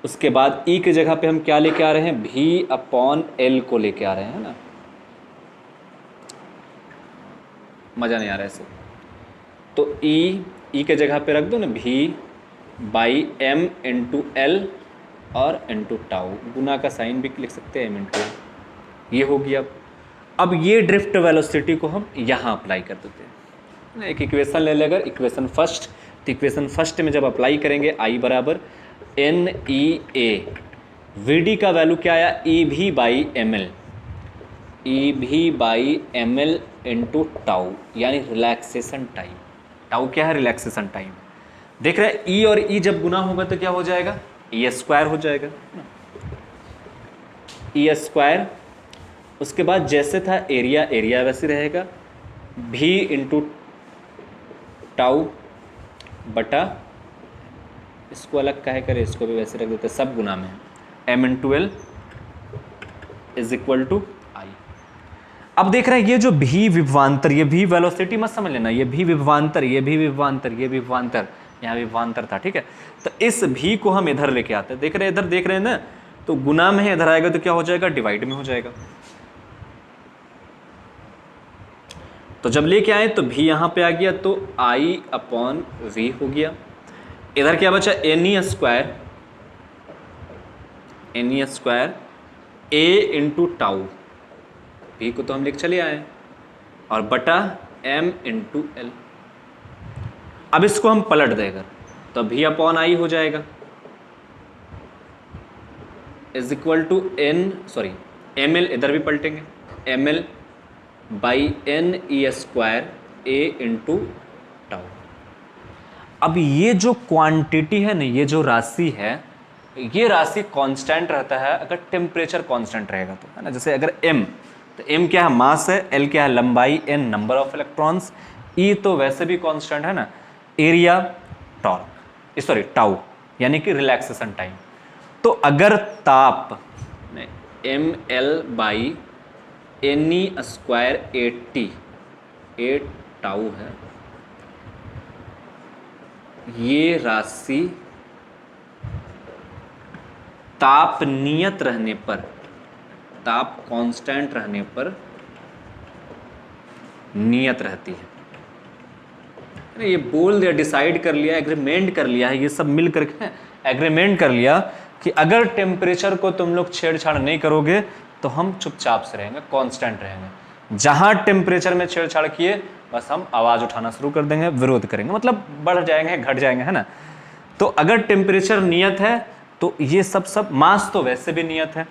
उसके बाद E की जगह पे हम क्या लेके आ रहे हैं, V अपॉन L को लेके आ रहे हैं ना। मजा नहीं आ रहा है इसे, तो E के जगह पे रख दो ना, V/m इंटू L और इंटू टाउ, गुना का साइन भी लिख सकते हैं, m इंटू L। ये हो गया। अब ये ड्रिफ्ट वेलोसिटी को हम यहाँ अप्लाई कर देते हैं। एक इक्वेशन ले लेकर, इक्वेशन फर्स्ट, तो इक्वेशन फर्स्ट में जब अप्लाई करेंगे I बराबर NEA, VD का वैल्यू क्या आया, EV/ml, EV/ml इंटू टाउ, यानी रिलैक्सेशन टाइम। टाउ क्या है, रिलैक्सेशन टाइम। देख रहे हैं E और E जब गुना होगा तो क्या हो जाएगा, E स्क्वायर हो जाएगा, E स्क्वायर। उसके बाद जैसे था एरिया, एरिया वैसे रहेगा, V इंटू टाउ, बटा, इसको अलग काहे करें, इसको भी वैसे रख देते, सब गुना में m into l is equal to I. अब देख रहे हैं ये जो भी विभवांतर, ये भी वेलोसिटी मत समझ लेना, ये भी विभवांतर, ये भी विभवांतर, ये विभवांतर, यहाँ विभवांतर था, ठीक है। तो इस भी को हम इधर लेके आते हैं, देख रहे हैं इधर, देख रहे हैं ना, तो गुना में है, इधर आएगा तो क्या हो जाएगा, डिवाइड में हो जाएगा। तो जब लेके आए तो भी यहाँ पे आ गया, तो आई अपॉन वी हो गया। इधर क्या बचा, N E square A into tau, भी को तो हम लिख चले आए, और बटा एम इंटू एल। अब इसको हम पलट देगा तो भी अपॉन आई हो जाएगा, is equal to n, sorry m l, इधर भी पलटेंगे, m L by N E square A into tau. अब ये जो क्वांटिटी है ना, ये जो राशि है, ये राशि कांस्टेंट रहता है अगर टेम्परेचर कांस्टेंट रहेगा तो, है ना। जैसे अगर m, तो m क्या है, मास है, l क्या है, लंबाई, n number of electrons, E तो वैसे भी कांस्टेंट है ना, एरिया, टॉर्क, सॉरी टाउ, यानी कि रिलैक्सेशन टाइम। तो अगर ताप M L by N E square 8 tau है, ये राशि ताप नियत रहने पर, ताप कांस्टेंट रहने पर नियत रहती है। ये बोल दिया, डिसाइड कर लिया, एग्रीमेंट कर लिया है, ये सब मिल करके एग्रीमेंट कर लिया कि अगर टेम्परेचर को तुम लोग छेड़छाड़ नहीं करोगे तो हम चुपचाप से रहेंगे, कांस्टेंट रहेंगे। जहां टेम्परेचर में छेड़छाड़ किए बस हम आवाज उठाना शुरू कर देंगे, विरोध करेंगे, मतलब बढ़ जाएंगे, घट जाएंगे, है ना। तो अगर टेम्परेचर नियत है तो ये सब मास तो वैसे भी नियत है।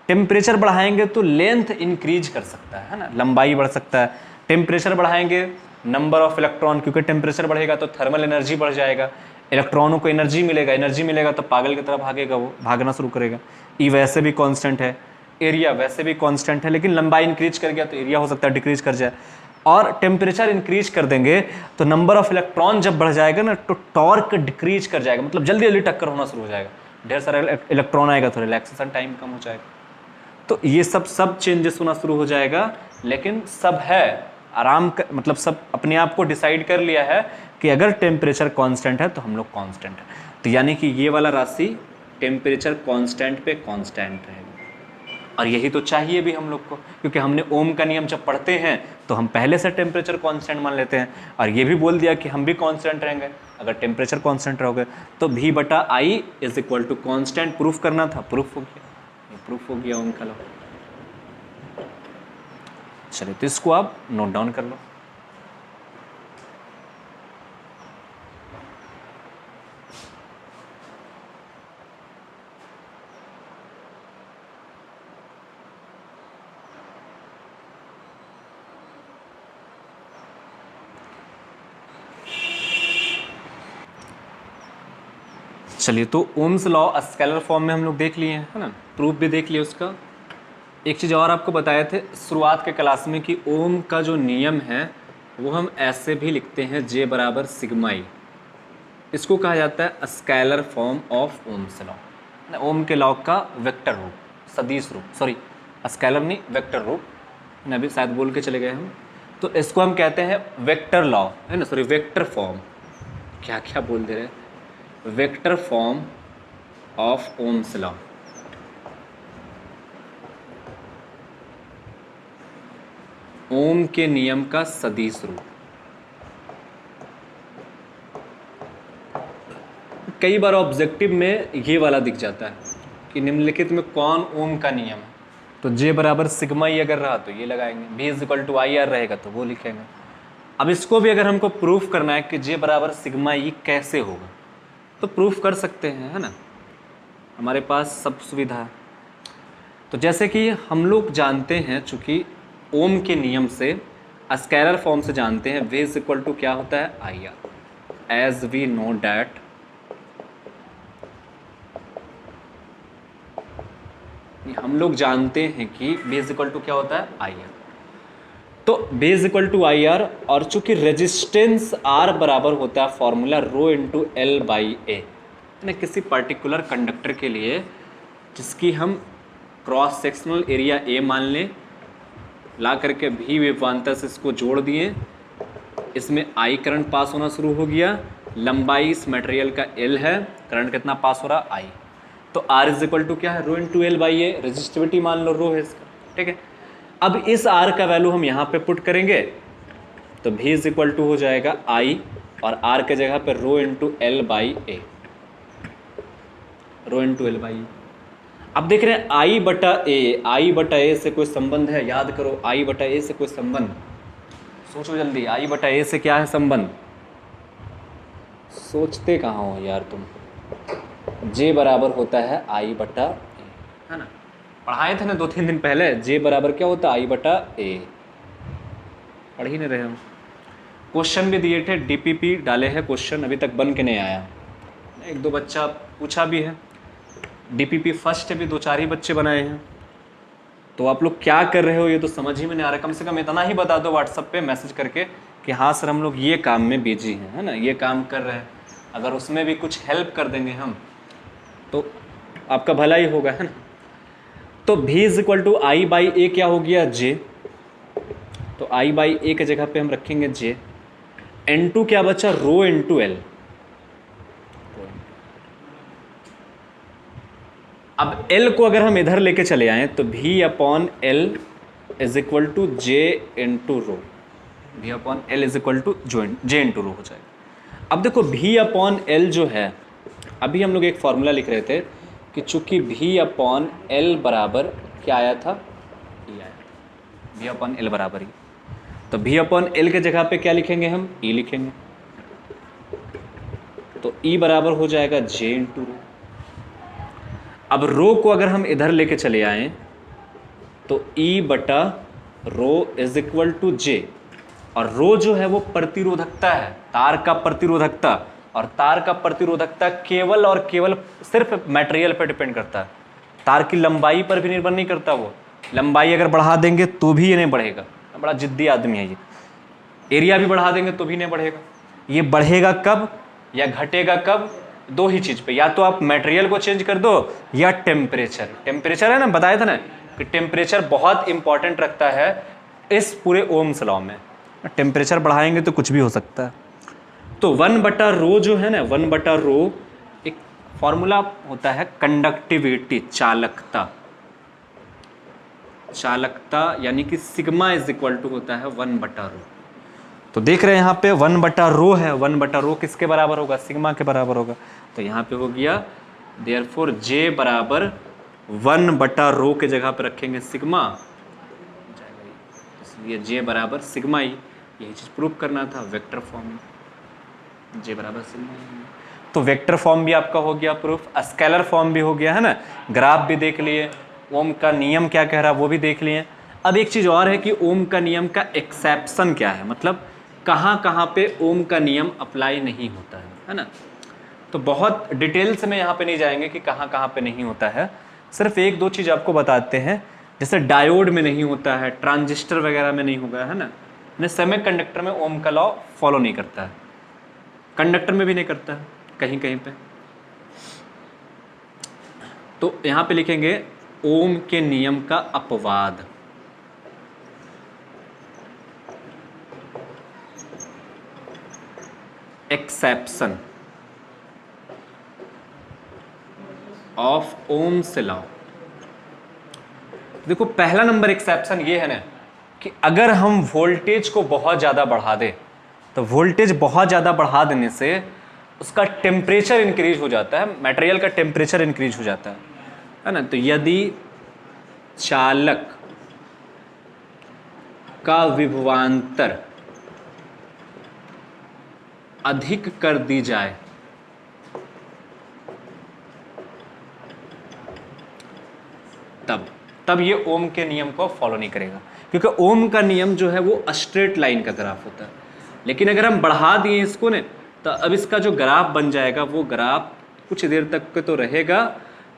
टेम्परेचर बढ़ाएंगे तो लेंथ इंक्रीज कर सकता है ना, लंबाई बढ़ सकता है। टेम्परेचर बढ़ाएंगे, नंबर ऑफ इलेक्ट्रॉन, क्योंकि टेम्परेचर बढ़ेगा तो थर्मल एनर्जी बढ़ जाएगा, इलेक्ट्रॉनों को एनर्जी मिलेगा, एनर्जी मिलेगा तो पागल की तरह भागेगा, वो भागना शुरू करेगा। ई वैसे भी कांस्टेंट है, एरिया वैसे भी कांस्टेंट है, लेकिन लंबाई इंक्रीज कर गया तो एरिया हो सकता है डिक्रीज कर जाए। और टेम्परेचर इंक्रीज कर देंगे तो नंबर ऑफ इलेक्ट्रॉन जब बढ़ जाएगा ना तो टॉर्क डिक्रीज कर जाएगा, मतलब जल्दी जल्दी टक्कर होना शुरू हो जाएगा, ढेर सारा इलेक्ट्रॉन आएगा तो रिलैक्सेशन टाइम कम हो जाएगा। तो ये सब चेंजेस होना शुरू हो जाएगा, लेकिन सब है आराम कर, मतलब सब अपने आप को डिसाइड कर लिया है कि अगर टेम्परेचर कांस्टेंट है तो हम लोग कांस्टेंट है। तो यानी कि ये वाला राशि टेम्परेचर कांस्टेंट पे कांस्टेंट रहेगा, और यही तो चाहिए भी हम लोग को, क्योंकि हमने ओम का नियम जब पढ़ते हैं तो हम पहले से टेम्परेचर कांस्टेंट मान लेते हैं, और ये भी बोल दिया कि हम भी कांस्टेंट रहेंगे अगर टेम्परेचर कांस्टेंट रहोगे। तो भी बटा I is equal to constant proof करना था, प्रूफ हो गया, प्रूफ हो गया ओम का लॉ। चलिए तो इसको आप नोट डाउन कर लो। चलिए तो ओम्स लॉ स्केलर फॉर्म में हम लोग देख लिए हैं, है ना, प्रूफ भी देख लिया उसका। एक चीज़ और आपको बताए थे शुरुआत के क्लास में कि ओम का जो नियम है वो हम ऐसे भी लिखते हैं, जे बराबर सिग्मा ई। इसको कहा जाता है scalar form of Ohm's law, Ohm के लॉ का वेक्टर रूप, सदिश रूप, सॉरी स्केलर नहीं वेक्टर रूप, अभी शायद बोल के चले गए हम। तो इसको हम कहते हैं वेक्टर लॉ, है ना, सॉरी वेक्टर फॉर्म, क्या क्या बोल दे रहे हैं, vector form of Ohm's law. Ohm के नियम का सदिश रूप। कई बार ऑब्जेक्टिव में ये वाला दिख जाता है कि निम्नलिखित में कौन ओम का नियम है, तो जे बराबर सिग्मा ई अगर रहा तो ये लगाएंगे, V is equal to I R रहेगा तो वो लिखेंगे। अब इसको भी अगर हमको प्रूफ करना है कि जे बराबर सिग्मा ई कैसे होगा तो प्रूफ कर सकते हैं, है ना, हमारे पास सब सुविधा है। तो जैसे कि हम लोग जानते हैं, चूंकि ओम के नियम से स्केलर फॉर्म से जानते हैं, वी इज इक्वल टू क्या होता है, I R, as we know that हम लोग जानते हैं कि वी इज इक्वल टू क्या होता है, आई आर। तो B is equal to I R, और चूंकि रेजिस्टेंस R बराबर होता है formula rho into l by A, किसी पर्टिकुलर कंडक्टर के लिए जिसकी हम क्रॉस सेक्शनल एरिया A मान लें, ला करके भी विभवांतर से इसको जोड़ दिए, इसमें I करंट पास होना शुरू हो गया, लंबाई इस मटेरियल का L है, करंट कितना पास हो रहा I, तो R इज इक्वल टू क्या है, rho into l by A, resistivity मान लो रो है इसका, ठीक है। अब इस R का वैल्यू हम यहाँ पे पुट करेंगे तो V इज इक्वल टू हो जाएगा I, और R के जगह पे rho into l by A, rho into l by A. अब देख रहे हैं I बटा ए से कोई संबंध है, याद करो I बटा ए से कोई संबंध, सोचो जल्दी, I बटा ए से क्या है संबंध, सोचते कहाँ हो यार तुम। J बराबर होता है I बटा ए, है ना, पढ़ाए थे ना 2-3 दिन पहले, J बराबर क्या होता है I बटा ए, पढ़ ही नहीं रहे हम। क्वेश्चन भी दिए थे, DPP डाले हैं क्वेश्चन, अभी तक बन के नहीं आया, 1-2 बच्चा पूछा भी है, DPP फर्स्ट भी 2-4 ही बच्चे बनाए हैं। तो आप लोग क्या कर रहे हो ये तो समझ ही में नहीं आ रहा, कम से कम इतना ही बता दो व्हाट्सएप पे मैसेज करके कि हाँ सर हम लोग ये काम में बिजी हैं, है ना, ये काम कर रहे हैं। अगर उसमें भी कुछ हेल्प कर देंगे हम तो आपका भला ही होगा, है ना। तो V is equal to I by A क्या हो गया, J, तो आई बाई ए के जगह पे हम रखेंगे J, N2 क्या बचा, रो इंटू एल। अब L को अगर हम इधर लेके चले आए तो V upon L is equal to J into rho, V upon L is equal to J into rho हो जाएगा। अब देखो V अपॉन एल जो है, अभी हम लोग एक फॉर्मूला लिख रहे थे कि चूंकि V अपॉन एल बराबर क्या आया था, E आया था, V अपॉन एल बराबर ही, तो V अपॉन एल के जगह पे क्या लिखेंगे हम, E लिखेंगे, तो E बराबर हो जाएगा J इंटू रो। अब रो को अगर हम इधर लेके चले आए तो E बटा रो इज इक्वल टू J, और रो जो है वो प्रतिरोधकता है, तार का प्रतिरोधकता, और तार का प्रतिरोधकता केवल और केवल सिर्फ मटेरियल पर डिपेंड करता है, तार की लंबाई पर भी निर्भर नहीं करता। वो लंबाई अगर बढ़ा देंगे तो भी ये नहीं बढ़ेगा, बड़ा जिद्दी आदमी है ये, एरिया भी बढ़ा देंगे तो भी नहीं बढ़ेगा। ये बढ़ेगा कब या घटेगा कब, दो ही चीज़ पे, या तो आप मटेरियल को चेंज कर दो या टेम्परेचर। टेम्परेचर है ना, बताया था ना कि टेम्परेचर बहुत इंपॉर्टेंट रखता है इस पूरे ओम्स लॉ में, टेम्परेचर बढ़ाएंगे तो कुछ भी हो सकता है। तो 1 बटा रो जो है ना, 1 बटा रो एक फॉर्मूला होता है कंडक्टिविटी, चालकता, चालकता यानी कि सिग्मा इज इक्वल टू होता है 1 बटा रो। तो देख रहे हैं यहाँ पे 1 बटा रो है, 1 बटा रो किसके बराबर होगा, सिग्मा के बराबर होगा। तो यहाँ पे हो गया देयरफॉर J बराबर 1 बटा रो के जगह पे रखेंगे सिग्मा, इसलिए J बराबर सिग्मा ही, यही चीज़ प्रूव करना था वेक्टर फॉर्म में, J बराबर सिग्मा। तो वेक्टर फॉर्म भी आपका हो गया प्रूफ, स्केलर फॉर्म भी हो गया, है ना, ग्राफ भी देख लिए, ओम का नियम क्या कह रहा है वो भी देख लिए। अब एक चीज़ और है कि ओम का नियम का एक्सेप्शन क्या है, मतलब कहाँ कहाँ पे ओम का नियम अप्लाई नहीं होता है ना। तो बहुत डिटेल्स में यहाँ पे नहीं जाएंगे कि कहाँ कहाँ पे नहीं होता है, सिर्फ 1-2 चीज़ आपको बताते हैं, जैसे डायोड में नहीं होता है, ट्रांजिस्टर वगैरह में नहीं होगा, है ना, सेमीकंडक्टर में ओम का लॉ फॉलो नहीं करता है, कंडक्टर में भी नहीं करता है, कहीं कहीं पे। तो यहाँ पे लिखेंगे ओम के नियम का अपवाद, एक्सेप्शन ऑफ ओम्स लॉ। देखो पहला नंबर एक्सेप्शन ये है ना कि अगर हम वोल्टेज को बहुत ज़्यादा बढ़ा दें, तो वोल्टेज बहुत ज़्यादा बढ़ा देने से उसका टेम्परेचर इंक्रीज हो जाता है, मटेरियल का टेम्परेचर इंक्रीज हो जाता है ना। तो यदि चालक का विभवांतर अधिक कर दी जाए तब ये ओम के नियम को फॉलो नहीं करेगा, क्योंकि ओम का नियम जो है वो स्ट्रेट लाइन का ग्राफ होता है। लेकिन अगर हम बढ़ा दिए इसको ने, तो अब इसका जो ग्राफ बन जाएगा वो ग्राफ कुछ देर तक के तो रहेगा,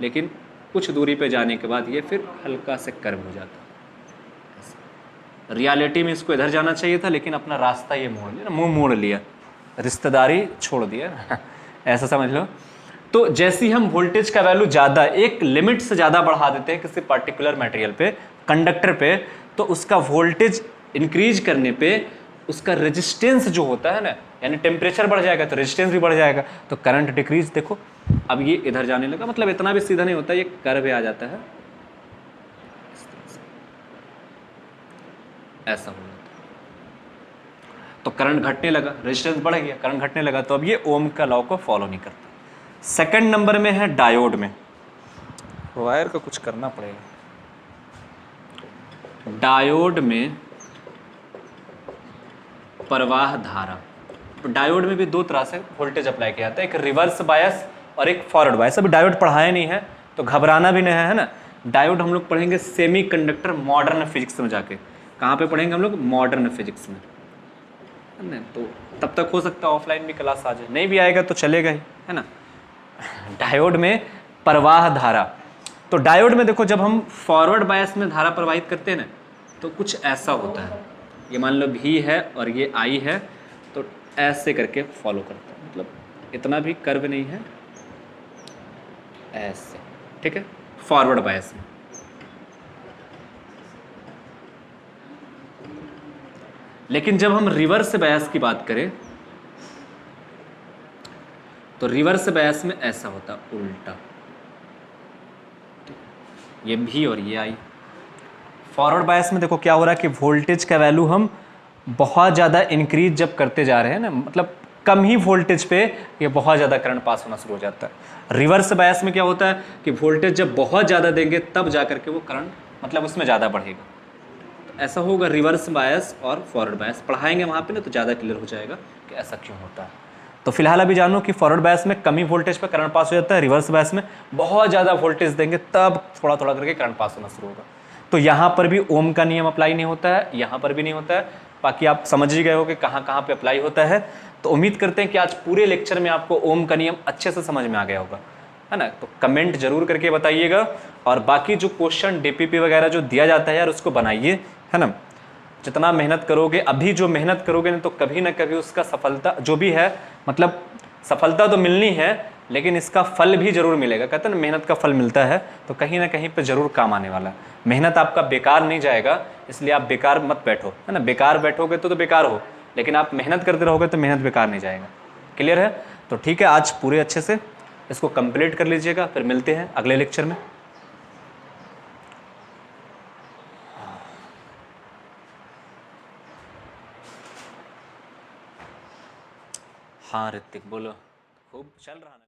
लेकिन कुछ दूरी पे जाने के बाद ये फिर हल्का से कर्व हो जाता है। रियलिटी में इसको इधर जाना चाहिए था, लेकिन अपना रास्ता ये मोड़ लिया, मुंह मोड़ लिया, रिश्तेदारी छोड़ दिया ना ऐसा समझ लो। तो जैसे ही हम वोल्टेज का वैल्यू ज़्यादा, एक लिमिट से ज़्यादा बढ़ा देते हैं किसी पर्टिकुलर मटेरियल पे, कंडक्टर पे, तो उसका वोल्टेज इंक्रीज करने पे उसका रेजिस्टेंस जो होता है ना, यानी टेम्परेचर बढ़ जाएगा तो रेजिस्टेंस भी बढ़ जाएगा, तो करंट डिक्रीज। देखो अब ये इधर जाने लगा, मतलब इतना भी सीधा नहीं होता, ये कर्व आ जाता है, ऐसा हो जाता है, तो करंट घटने लगा, रेजिस्टेंस बढ़ गया, करंट घटने लगा। तो अब ये ओम का लॉ को फॉलो नहीं करता। सेकंड नंबर में है डायोड में, वायर का कुछ करना पड़ेगा। डायोड में प्रवाह धारा, तो डायोड में भी दो तरह से वोल्टेज अप्लाई किया जाता है, एक रिवर्स बायस और एक फॉरवर्ड बायस। अभी डायोड पढ़ाया नहीं है तो घबराना भी नहीं है ना। डायोड हम लोग पढ़ेंगे सेमी कंडक्टर मॉडर्न फिजिक्स में जाके। कहाँ पे पढ़ेंगे हम लोग? मॉडर्न फिजिक्स में, है ना। तो तब तक हो सकता है ऑफलाइन भी क्लास आ जाए, नहीं भी आएगा तो चलेगा ही, है ना। डायोड में प्रवाह धारा, तो डायोड में देखो जब हम फॉरवर्ड बायस में धारा प्रवाहित करते हैं ना, तो कुछ ऐसा होता है, ये मान लो V है और ये I है, तो ऐसे करके फॉलो करता है, मतलब इतना भी कर्व नहीं है, ऐसे, ठीक है, फॉरवर्ड बायस में। लेकिन जब हम रिवर्स बायस की बात करें तो रिवर्स बायस में ऐसा होता, उल्टा, ये V और ये I। फॉरवर्ड बायस में देखो क्या हो रहा है कि वोल्टेज का वैल्यू हम बहुत ज़्यादा इंक्रीज जब करते जा रहे हैं ना, मतलब कम ही वोल्टेज पे ये बहुत ज़्यादा करंट पास होना शुरू हो जाता है। रिवर्स बायस में क्या होता है कि वोल्टेज जब बहुत ज़्यादा देंगे तब जा करके वो करंट, मतलब उसमें ज़्यादा बढ़ेगा। तो ऐसा होगा रिवर्स बायस और फॉरवर्ड बायस, पढ़ाएंगे वहाँ पे ना तो ज़्यादा क्लियर हो जाएगा कि ऐसा क्यों होता है। तो फिलहाल अभी जानो कि फॉरवर्ड बायस में कम ही वोल्टेज पर करंट पास हो जाता है, रिवर्स बायस में बहुत ज़्यादा वोल्टेज देंगे तब थोड़ा थोड़ा करके करंट पास होना शुरू होगा। तो यहाँ पर भी ओम का नियम अप्लाई नहीं होता है, यहाँ पर भी नहीं होता है। बाकी आप समझ ही गए हो कि कहाँ कहाँ पे अप्लाई होता है। तो उम्मीद करते हैं कि आज पूरे लेक्चर में आपको ओम का नियम अच्छे से समझ में आ गया होगा, है ना। तो कमेंट जरूर करके बताइएगा, और बाकी जो क्वेश्चन डीपीपी वगैरह जो दिया जाता है यार उसको बनाइए, है ना। जितना मेहनत करोगे, अभी जो मेहनत करोगे ना, तो कभी ना कभी उसका सफलता जो भी है, मतलब सफलता तो मिलनी है लेकिन इसका फल भी जरूर मिलेगा। कहते हैं ना मेहनत का फल मिलता है, तो कहीं ना कहीं पे जरूर काम आने वाला है। मेहनत आपका बेकार नहीं जाएगा, इसलिए आप बेकार मत बैठो, है ना। बेकार बैठोगे तो बेकार हो, लेकिन आप मेहनत करते रहोगे तो मेहनत बेकार नहीं जाएगा। क्लियर है? तो ठीक है, आज पूरे अच्छे से इसको कंप्लीट कर लीजिएगा, फिर मिलते हैं अगले लेक्चर में। हाँ ऋतिक बोलो, खूब चल रहा है।